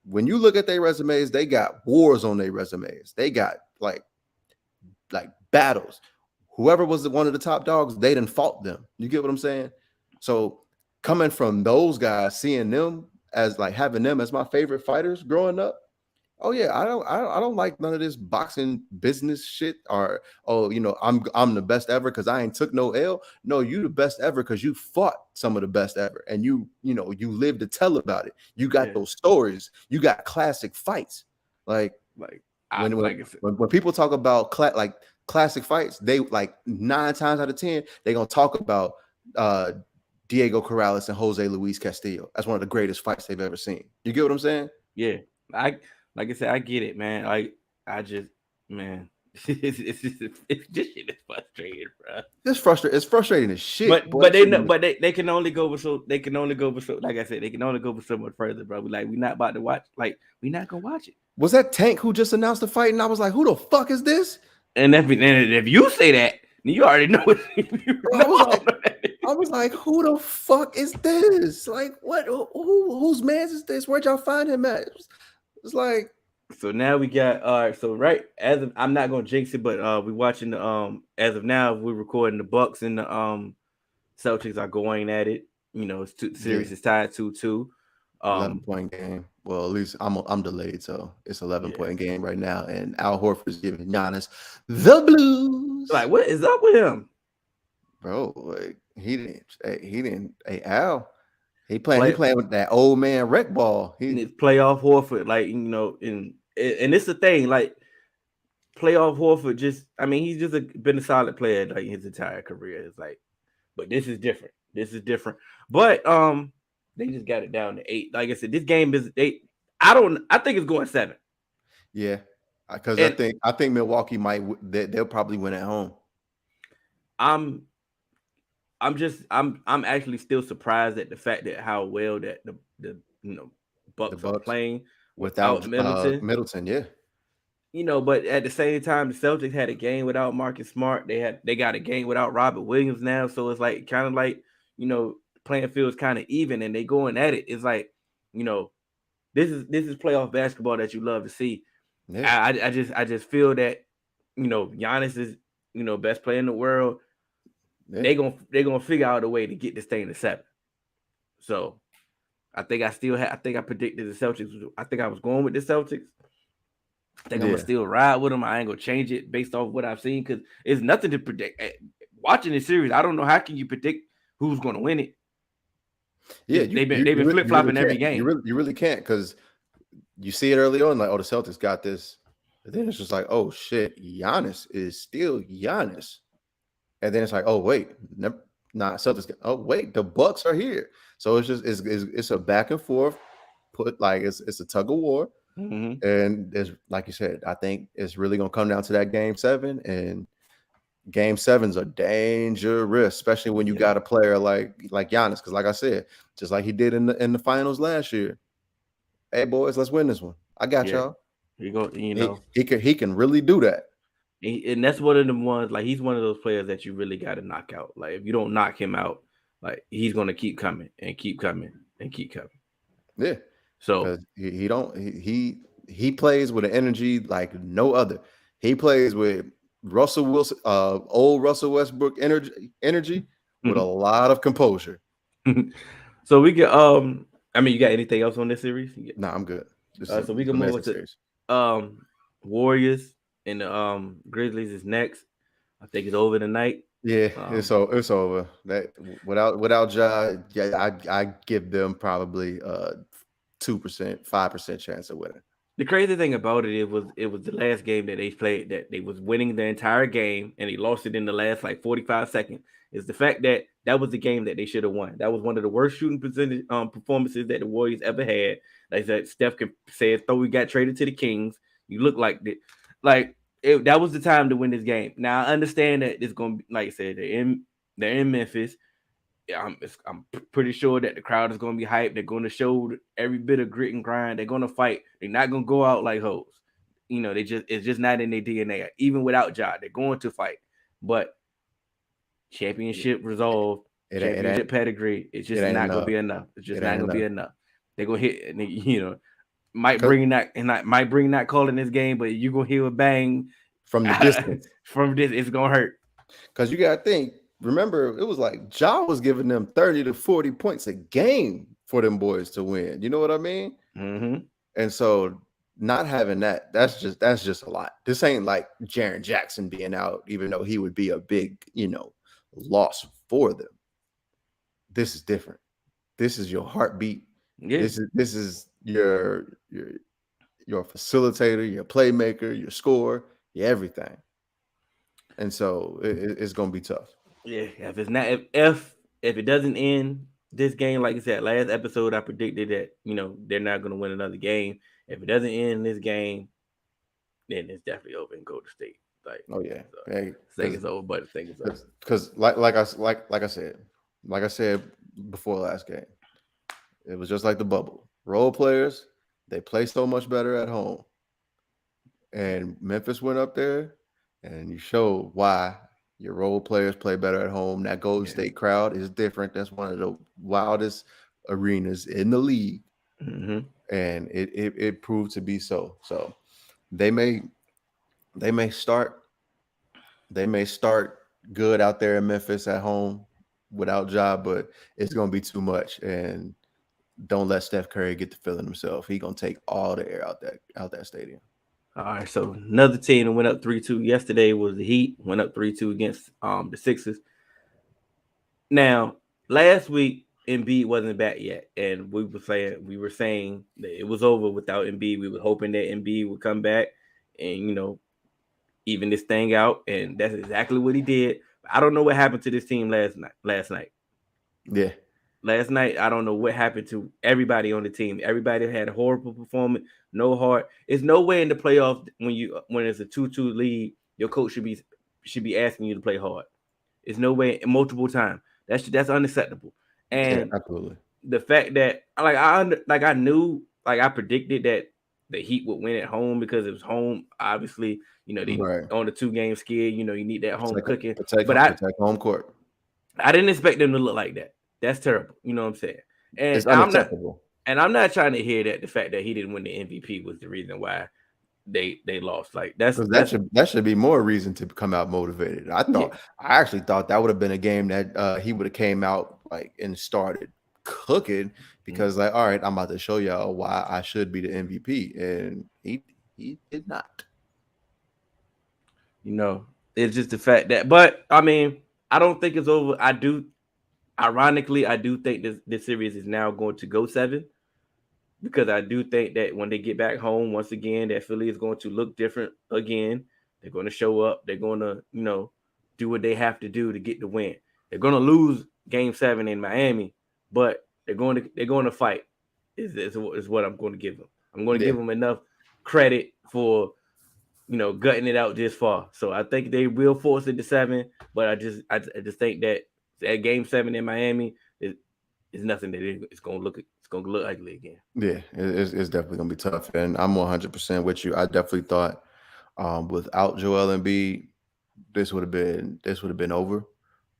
S4: When you look at their resumes, they got wars on their resumes. They got like battles. Whoever was one of the top dogs, they done fought them. You get what I'm saying? So coming from those guys, seeing them as like having them as my favorite fighters growing up. Oh yeah, I don't like none of this boxing business shit, or I'm the best ever because I ain't took no L. No, you the best ever because you fought some of the best ever, and you live to tell about it. You got those stories. You got classic fights. When people talk about classic fights, they like 9 times out of 10 they gonna talk about Diego Corrales and Jose Luis Castillo. That's one of the greatest fights they've ever seen. You get what I'm saying?
S5: Yeah, like I said, I get it, man. It's this shit is frustrating, bro.
S4: It's frustrating as shit.
S5: But they can only go with so like I said, they can only go with so much further, bro. We not about to watch. Like, we not gonna watch it.
S4: Was that Tank who just announced the fight? And I was like, who the fuck is this?
S5: And if you say that, you already know it.
S4: I was like, who the fuck is this? Like, what? Whose man is this? Where'd y'all find him at? It's like.
S5: So now we got I'm not gonna jinx it, but we watching the as of now we're recording the Bucks and the Celtics are going at it. The series is tied 2-2.
S4: 11-point game. Well, at least I'm delayed, so it's 11-point game right now, and Al Horford's giving Giannis the blues.
S5: Like, what is up with him,
S4: bro? Like he didn't. Hey, Al. He playing with that old man rec ball.
S5: It's playoff Horford, and it's the thing, like playoff Horford. He's just been a solid player like his entire career. It's like, but this is different. But they just got it down to 8. Like I said, this game is 8. I think it's going 7.
S4: Yeah, because I think Milwaukee they'll probably win at home.
S5: I'm actually still surprised at the fact that how well that the Bucks are playing without
S4: Middleton, yeah.
S5: But at the same time, the Celtics had a game without Marcus Smart. They got a game without Robert Williams now, so it's like kind of like playing field is kind of even, and they going at it. It's like this is playoff basketball that you love to see. Yeah. I just feel that Giannis is best player in the world. Yeah. They're gonna figure out a way to get this thing to 7. So I think I predicted the Celtics. I think I was going with the Celtics. I think I'm gonna still ride with them. I ain't gonna change it based off what I've seen, because it's nothing to predict. Watching this series, I don't know how can you predict who's gonna win it.
S4: Yeah,
S5: they've been flip flopping every game.
S4: You really can't, because you see it early on, like, oh, the Celtics got this. But then it's just like, oh shit, Giannis is still Giannis. And then it's like, oh wait, Celtics. Oh wait, the Bucks are here. So it's just it's a back and forth. It's a tug of war. Mm-hmm. And there's, like you said, I think it's really gonna come down to that game 7. And game 7s are dangerous, especially when you got a player like Giannis. Because like I said, just like he did in the finals last year, hey boys, let's win this one. I got
S5: Yeah,
S4: y'all.
S5: he go. You
S4: He
S5: know,
S4: he can really do that.
S5: and that's one of the ones. Like he's one of those players that you really got to knock out. Like if you don't knock him out, like he's gonna keep coming and keep coming and keep coming.
S4: Yeah,
S5: So
S4: because he don't he plays with an energy like no other. He plays with Russell Wilson, old Russell Westbrook energy with a lot of composure.
S5: so we get I mean, you got anything else on this series?
S4: Nah, I'm good.
S5: So we
S4: This is
S5: can move on
S4: amazing
S5: to
S4: series.
S5: Warriors and the Grizzlies is next. I think it's over tonight.
S4: Yeah, it's over. That without Ja, yeah, I give them probably 2%, 5% chance of winning.
S5: The crazy thing about it was the last game that they played that they was winning the entire game and they lost it in the last like 45 seconds. Is the fact that that was the game that they should have won. That was one of the worst shooting percentage performances that the Warriors ever had. Like that Steph said, though we got traded to the Kings, you look like that was the time to win this game. Now I understand that it's gonna be like I said, they're in Memphis. I'm pretty sure that the crowd is going to be hyped. They're going to show every bit of grit and grind. They're going to fight. They're not going to go out like hoes. You know, it's just not in their DNA. Even without Ja, they're going to fight. But championship resolve, championship pedigree, it's just not going to be enough. It's just not going to be enough. They're going to hit, and might bring that call in this game, but you're going to hear a bang
S4: from the distance.
S5: From this, it's going to hurt.
S4: Because you got to think, remember, it was like Ja was giving them 30 to 40 points a game for them boys to win. You know what I mean?
S5: Mm-hmm.
S4: And so not having that's just a lot. This ain't like Jaren Jackson being out, even though he would be a big, loss for them. This is different. This is your heartbeat.
S5: Yeah.
S4: This is your facilitator, your playmaker, your scorer, your everything. And so it's gonna be tough.
S5: Yeah, if it's not if it doesn't end this game, like I said, last episode I predicted that they're not going to win another game. If it doesn't end this game, then it's definitely over in Golden State. Like,
S4: oh yeah,
S5: so, thing is over, but the thing is over.
S4: Because like I said before last game, it was just like the bubble. Role players, they play so much better at home, and Memphis went up there, and you showed why. Your role players play better at home. That Golden State crowd is different. That's one of the wildest arenas in the league, and it proved to be so. So they may start good out there in Memphis at home without Ja, but it's gonna be too much. And don't let Steph Curry get the feeling himself. He's gonna take all the air out that stadium.
S5: All right, so another team that went up 3-2 yesterday was the Heat. Went up 3-2 against the Sixers. Now, last week Embiid wasn't back yet, and we were saying that it was over without Embiid. We were hoping that Embiid would come back and even this thing out, and that's exactly what he did. I don't know what happened to this team last night.
S4: Yeah.
S5: Last night, I don't know what happened to everybody on the team. Everybody had a horrible performance, no heart. It's no way in the playoff when it's a 2-2 lead, your coach should be asking you to play hard. It's no way multiple times. That's unacceptable. And
S4: absolutely.
S5: The fact that I knew, I predicted that the Heat would win at home because it was home. Obviously, they on the 2-game skid. You need that home cooking.
S4: Protect home court.
S5: I didn't expect them to look like that. That's terrible. You know what I'm saying? And
S4: it's unacceptable.
S5: I'm not trying to hear that the fact that he didn't win the MVP was the reason why they lost. Like
S4: that should be more reason to come out motivated. I actually thought that would have been a game that he would have came out and started cooking because all right, I'm about to show y'all why I should be the MVP, and he did not.
S5: It's just the fact that, but I mean, I don't think it's over. Ironically, I do think this series is now going to go 7 because I do think that when they get back home, once again, that Philly is going to look different again. They're going to show up. They're going to, do what they have to do to get the win. They're going to lose Game 7 in Miami, but they're going to fight. Is what I'm going to give them. I'm going to give them enough credit for gutting it out this far. So I think they will force it to 7, but I just think that at Game 7 in Miami, it's it's nothing that it's gonna look ugly again.
S4: Yeah, it's definitely gonna be tough, and I'm 100% with you. I definitely thought without Joel Embiid, this would have been over.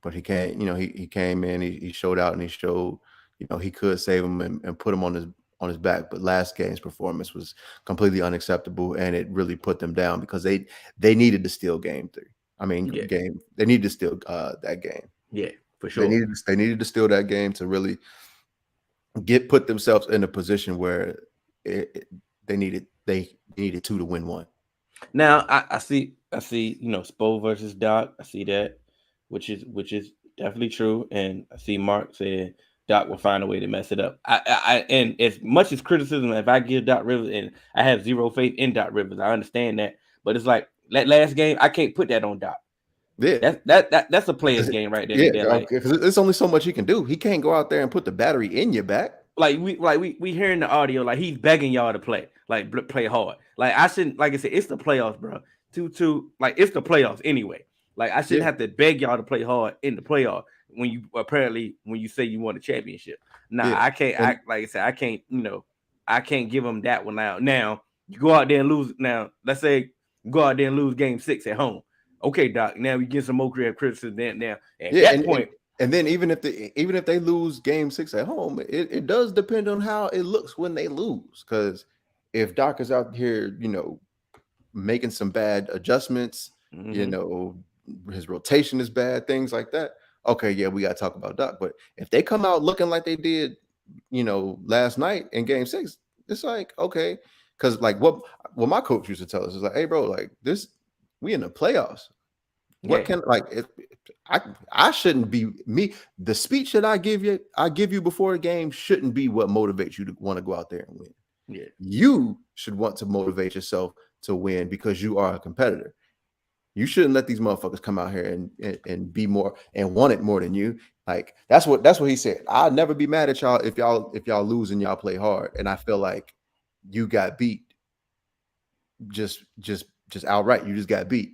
S4: But he came, he came in, he showed out, and he showed, he could save him and put him on his back. But last game's performance was completely unacceptable, and it really put them down because they needed to steal game 3. I mean, they needed to steal that game.
S5: Yeah, for sure.
S4: They needed to steal that game to really put themselves in a position where they needed 2 to win 1.
S5: Now I see Spo versus Doc. I see that, which is definitely true, and I see Mark saying Doc will find a way to mess it up. And as much as criticism, if I give Doc Rivers, and I have zero faith in Doc Rivers, I understand that, but it's like that last game, I can't put that on Doc.
S4: Yeah,
S5: that's a player's game right there.
S4: Yeah, because there's only so much he can do. He can't go out there and put the battery in your back.
S5: Like we hearing the audio, like he's begging y'all to play hard. Like I shouldn't, like I said, it's the playoffs, bro. Like it's the playoffs anyway. Like I shouldn't have to beg y'all to play hard in the playoffs when you say you want a championship. I can't. Like I said, I can't. I can't give them that one out. Now you go out there and lose. Now let's say you go out there and lose game 6 at home. Okay, Doc. Now we get some more criticism. Now at that point.
S4: And then even if they lose game 6 at home, it does depend on how it looks when they lose. Because if Doc is out here, making some bad adjustments, his rotation is bad, things like that. Okay, yeah, we got to talk about Doc. But if they come out looking like they did, last night in game 6, it's like, okay. Because like what my coach used to tell us is like, hey, bro, like this, we in the playoffs. What can I shouldn't be me. The speech that I give you before a game shouldn't be what motivates you to want to go out there and win.
S5: Yeah,
S4: you should want to motivate yourself to win because you are a competitor. You shouldn't let these motherfuckers come out here and be more and want it more than you. Like that's what he said. I'll never be mad at y'all if y'all lose and y'all play hard. And I feel like you got beat. Just outright, you just got beat.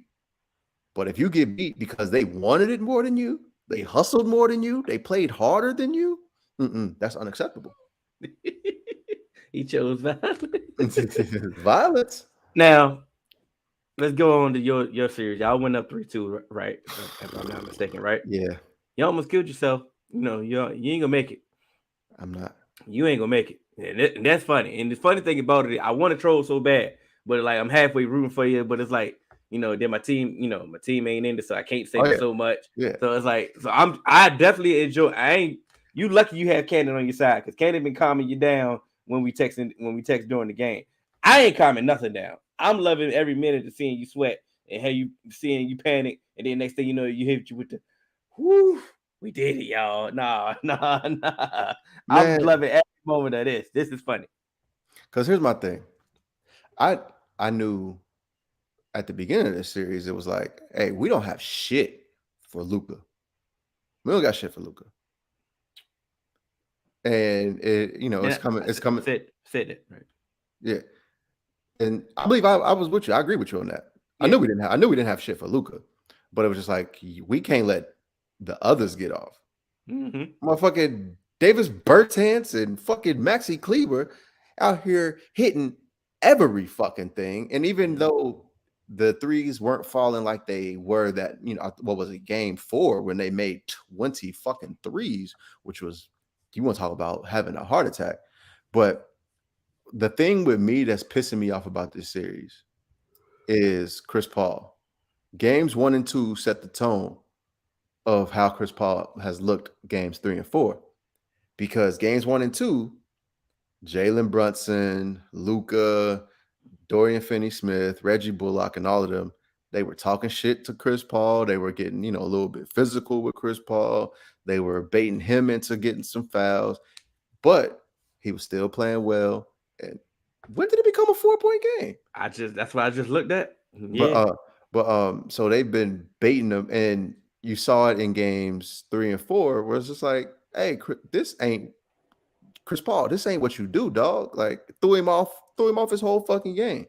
S4: But if you get beat because they wanted it more than you, they hustled more than you, they played harder than you, that's unacceptable.
S5: He chose violence.
S4: Violence.
S5: Now, let's go on to your series. Y'all went up 3-2, right? If I'm not mistaken, right?
S4: Yeah.
S5: You almost killed yourself. You ain't gonna make it.
S4: I'm not.
S5: You ain't gonna make it. And that's funny. And the funny thing about it, I want to troll so bad, but like I'm halfway rooting for you, but it's like, then my team ain't in this, so I can't say so much.
S4: Yeah.
S5: So it's like, I definitely enjoy. You lucky you have Cannon on your side because Cannon been calming you down when we text during the game. I ain't calming nothing down. I'm loving every minute of seeing you sweat and how you seeing you panic, and then next thing you know, you hit you with the, whoo, we did it, y'all. Nah. I'm loving every moment of this. This is funny.
S4: Because here's my thing. I knew at the beginning of this series, it was like, hey, we don't have shit for Luka. We don't got shit for Luka. And it's coming. It's coming.
S5: Said it, right?
S4: Yeah. And I believe I was with you. I agree with you on that. Yeah. I knew we didn't have shit for Luka, but it was just like we can't let the others get off. Motherfucking Davis Bertans and fucking Maxi Kleber out here hitting every fucking thing. And even though the threes weren't falling like they were that, what was it, game 4 when they made 20 fucking threes, which was, you want to talk about having a heart attack. But the thing with me that's pissing me off about this series is Chris Paul. Games 1 and 2 set the tone of how Chris Paul has looked games 3 and 4. Because games 1 and 2, Jalen Brunson, Luka, Dorian Finney-Smith, Reggie Bullock, and all of them, they were talking shit to Chris Paul. They were getting, a little bit physical with Chris Paul. They were baiting him into getting some fouls, but he was still playing well. And when did it become a 4-point game?
S5: That's what I just looked at. Yeah.
S4: But so they've been baiting them, and you saw it in games 3 and 4, where it's just like, hey, this ain't Chris Paul. This ain't what you do, dog. Like threw him off his whole fucking game.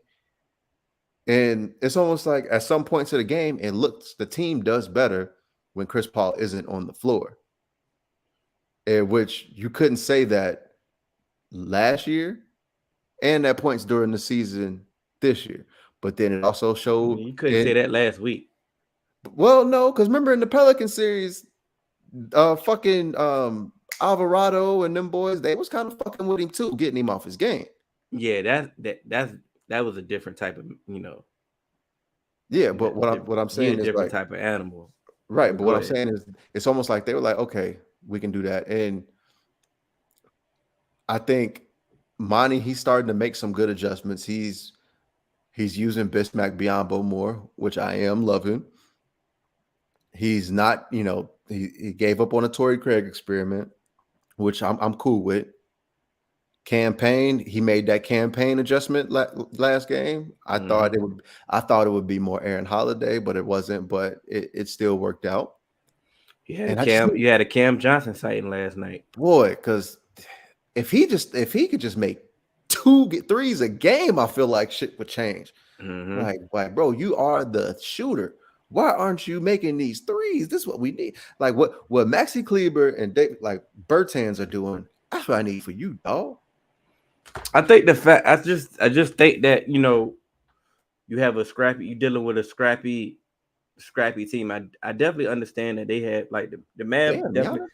S4: And it's almost like at some points of the game, the team does better when Chris Paul isn't on the floor. in which you couldn't say that last year and at points during the season this year. But then it also showed
S5: You couldn't say that last week.
S4: well, no, because remember in the Pelican series, fucking Alvarado and them boys, they was kind of fucking with him too, getting him off his game.
S5: Yeah, that was a different type of
S4: Yeah, but what I'm
S5: he a
S4: saying is
S5: different
S4: like
S5: type of animal.
S4: right,
S5: But
S4: but
S5: go
S4: what I'm
S5: ahead.
S4: saying is it's almost like they were like, okay, we can do that. And I think Monty, he's starting to make some good adjustments. He's using Bismack Biyombo more, which I am loving. He's not, he gave up on a Torrey Craig experiment, which I'm cool with. Campaign, he made that campaign adjustment last game. I thought it would be more Aaron Holiday, but it wasn't. But it still worked out.
S5: You had
S4: And
S5: you had a Cam Johnson sighting last night.
S4: boy, because if he could just make 2 threes a game, I feel like shit would change. Like, bro, you are the shooter. Why aren't you making these threes? This is what we need. Like what Maxi Kleber and Bertans are doing. That's what I need for you, dog.
S5: I think I just think that you have you're dealing with a scrappy team. I definitely understand that they had like the Mavs
S4: Damn,
S5: definitely
S4: Giannis.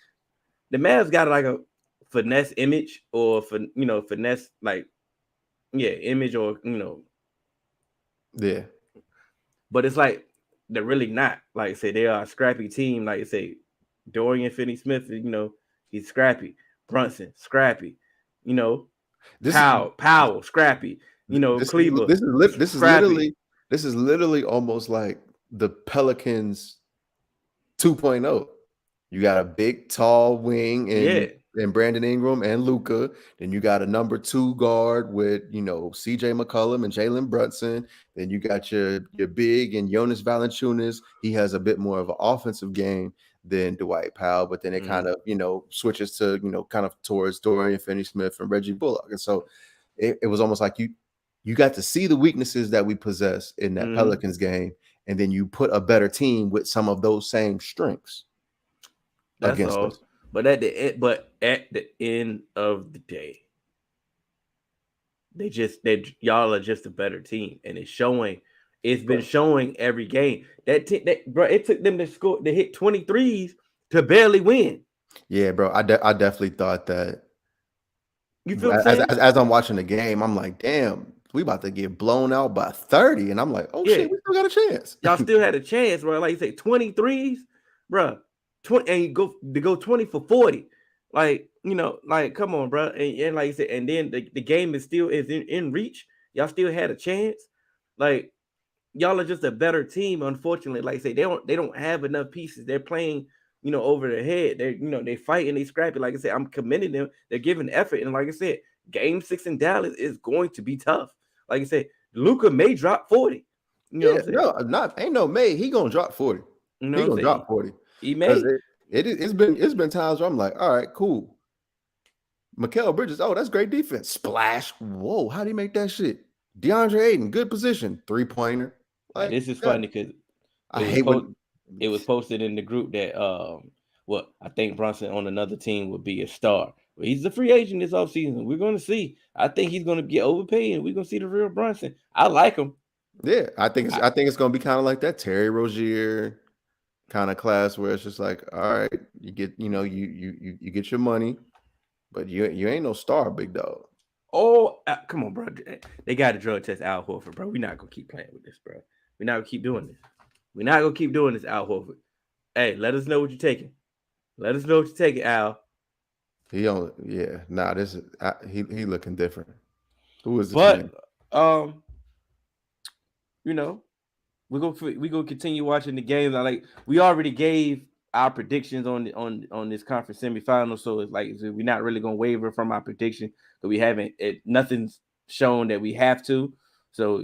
S5: the Mavs got like a finesse image or finesse image or
S4: Yeah.
S5: but it's like they're really not. Like I say, they are a scrappy team. Like I say, Dorian Finney-Smith, he's scrappy. Brunson, scrappy. Powell, scrappy. Kleber, scrappy.
S4: This is literally almost like the Pelicans 2.0. You got a big, tall wing and Brandon Ingram and Luka. Then you got a number 2 guard with CJ McCollum and Jalen Brunson. Then you got your big and Jonas Valanciunas. He has a bit more of an offensive game than Dwight Powell, but then it kind of switches to kind of towards Dorian Finney-Smith and Reggie Bullock. And so it was almost like you got to see the weaknesses that we possess in that Pelicans game, and then you put a better team with some of those same strengths.
S5: That's
S4: against
S5: all.
S4: us.
S5: But at the end of the day, y'all are just a better team, and it's showing. It's been showing every game. Bro, it took them to hit 23s to barely win.
S4: Yeah, bro. I definitely thought that.
S5: You feel what I'm saying?
S4: As I'm watching the game, I'm like, damn, we about to get blown out by 30. And I'm like, oh shit, we still got a chance.
S5: Y'all still had a chance, bro. Like you say, 23s, bro. 20 and you go 20 for 40. Like, come on, bro. And like you said, and then the game is still in reach. Y'all still had a chance. Like, y'all are just a better team, unfortunately. Like I say, they don't have enough pieces. They're playing, over their head. They fighting, they scrappy. Like I said, I'm commending them. They're giving effort. And like I said, game 6 in Dallas is going to be tough. Like I said, Luka may drop 40.
S4: Ain't no May. He gonna drop 40. He gonna drop 40.
S5: He may.
S4: It's been times where I'm like, all right, cool. Mikal Bridges, oh, that's great defense. Splash. Whoa, how do you make that shit? DeAndre Ayton, good position. 3-pointer.
S5: Like, this is funny because it was posted in the group that I think Brunson on another team would be a star. But he's a free agent this offseason. We're gonna see. I think he's gonna get overpaid, and we're gonna see the real Brunson. I like him.
S4: Yeah, I think it's gonna be kind of like that Terry Rozier kind of class where it's just like, all right, you get you get your money, but you ain't no star, big dog.
S5: Oh, come on, bro. They got to drug test Al Horford, bro. We're not gonna keep playing with this, bro. We're not gonna keep doing this. We're not gonna keep doing this, Al Horford. Hey, let us know what you're taking. Let us know what you're taking, Al.
S4: He looking different. Who is this
S5: man? We're gonna continue watching the games. We already gave our predictions on this conference semifinal, so it's like we're not really gonna waver from our prediction, but we haven't. Nothing's shown that we have to. So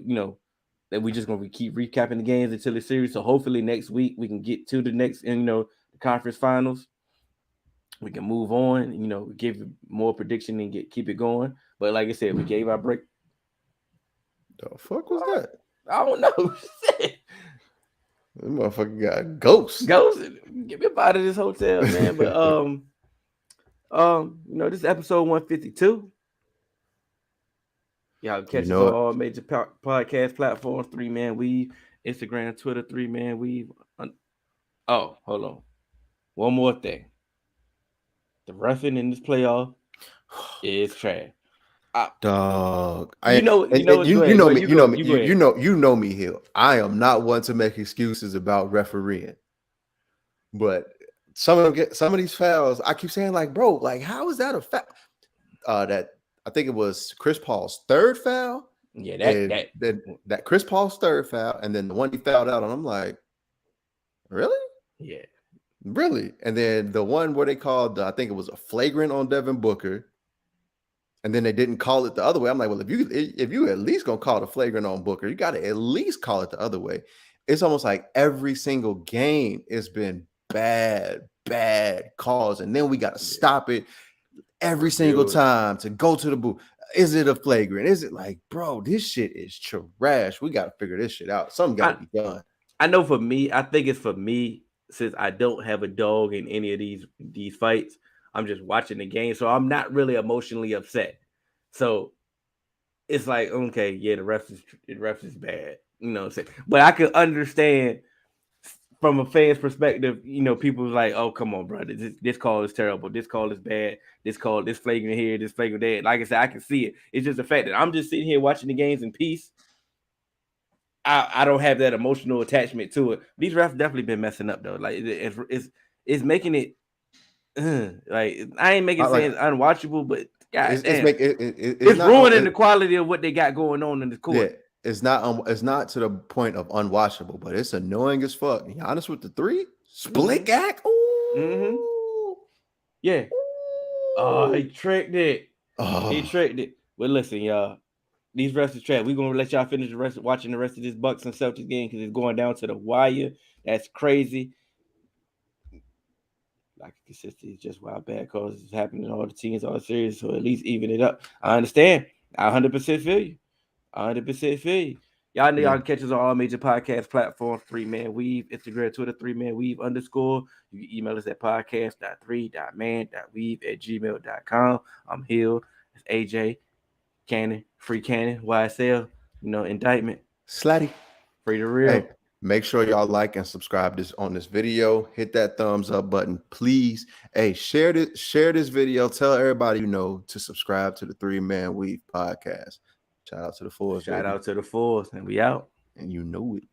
S5: that we just gonna keep recapping the games until the series. So hopefully next week we can get to the next, the conference finals. We can move on, give more prediction and keep it going. But like I said, we gave our break.
S4: The fuck was that?
S5: I don't know.
S4: That motherfucker got ghosts.
S5: Get me up out of this hotel, man. But This is episode 152. Y'all can catch us on all major podcast platforms. 3 Man Weave, Instagram, Twitter. 3 Man Weave. Oh, hold on. One more thing. The roughing in this playoff is trash.
S4: Dog,
S5: you know
S4: me, Hill. I am not one to make excuses about refereeing, but some of these fouls. I keep saying, like, bro, like, how is that a foul? That I think it was Chris Paul's third foul.
S5: Yeah,
S4: that Chris Paul's third foul, and then the one he fouled out on. I'm like, really?
S5: Yeah,
S4: really. And then the one where they called, I think it was a flagrant on Devin Booker. And then they didn't call it the other way. I'm like, well, if you at least gonna call the flagrant on Booker, you got to at least call it the other way. It's almost like every single game it's been bad calls, and then we got to stop it every single time to go to the booth. Is it a flagrant? Is it like, bro, this shit is trash. We got to figure this shit out. Something got to be done.
S5: I know for me, I think it's for me, since I don't have a dog in any of these fights. I'm just watching the game, so I'm not really emotionally upset. So it's like, okay, yeah, the refs is bad, you know what I'm saying? But I could understand from a fan's perspective, people like, oh, come on, bro, this call is terrible, this call is bad, this flagrant here, this flagrant there. Like I said, I can see it. It's just the fact that I'm just sitting here watching the games in peace. I don't have that emotional attachment to it. These refs definitely been messing up though. Like it's making it. Like I ain't making it unwatchable, but it's ruining the quality of what they got going on in the court.
S4: Yeah, it's not to the point of unwatchable, but it's annoying as fuck. Be honest with the three split gag.
S5: Yeah. Oh, he tricked it. He tricked it. But listen, y'all, these refs is trash. We're gonna let y'all finish watching the rest of this Bucks and Celtics game because it's going down to the wire. That's crazy. Like consistency is just why bad calls is happening in all the teams, all the series, so at least even it up. I understand. I 100% feel you. Y'all know y'all can catch us on all major podcast platforms. 3 Man Weave, Instagram, Twitter, 3 Man Weave _. You can email us at podcast.3.man.weave@gmail.com. I'm Hill. It's AJ, Cannon, Free Cannon, YSL, indictment.
S4: Slatty.
S5: Free to real.
S4: Hey, make sure y'all like and subscribe on this video. Hit that thumbs up button, please. Hey, share this video. Tell everybody to subscribe to the 3 Man Weave podcast. Shout out to the Force.
S5: Shout out to the Force, and we out.
S4: And you know it.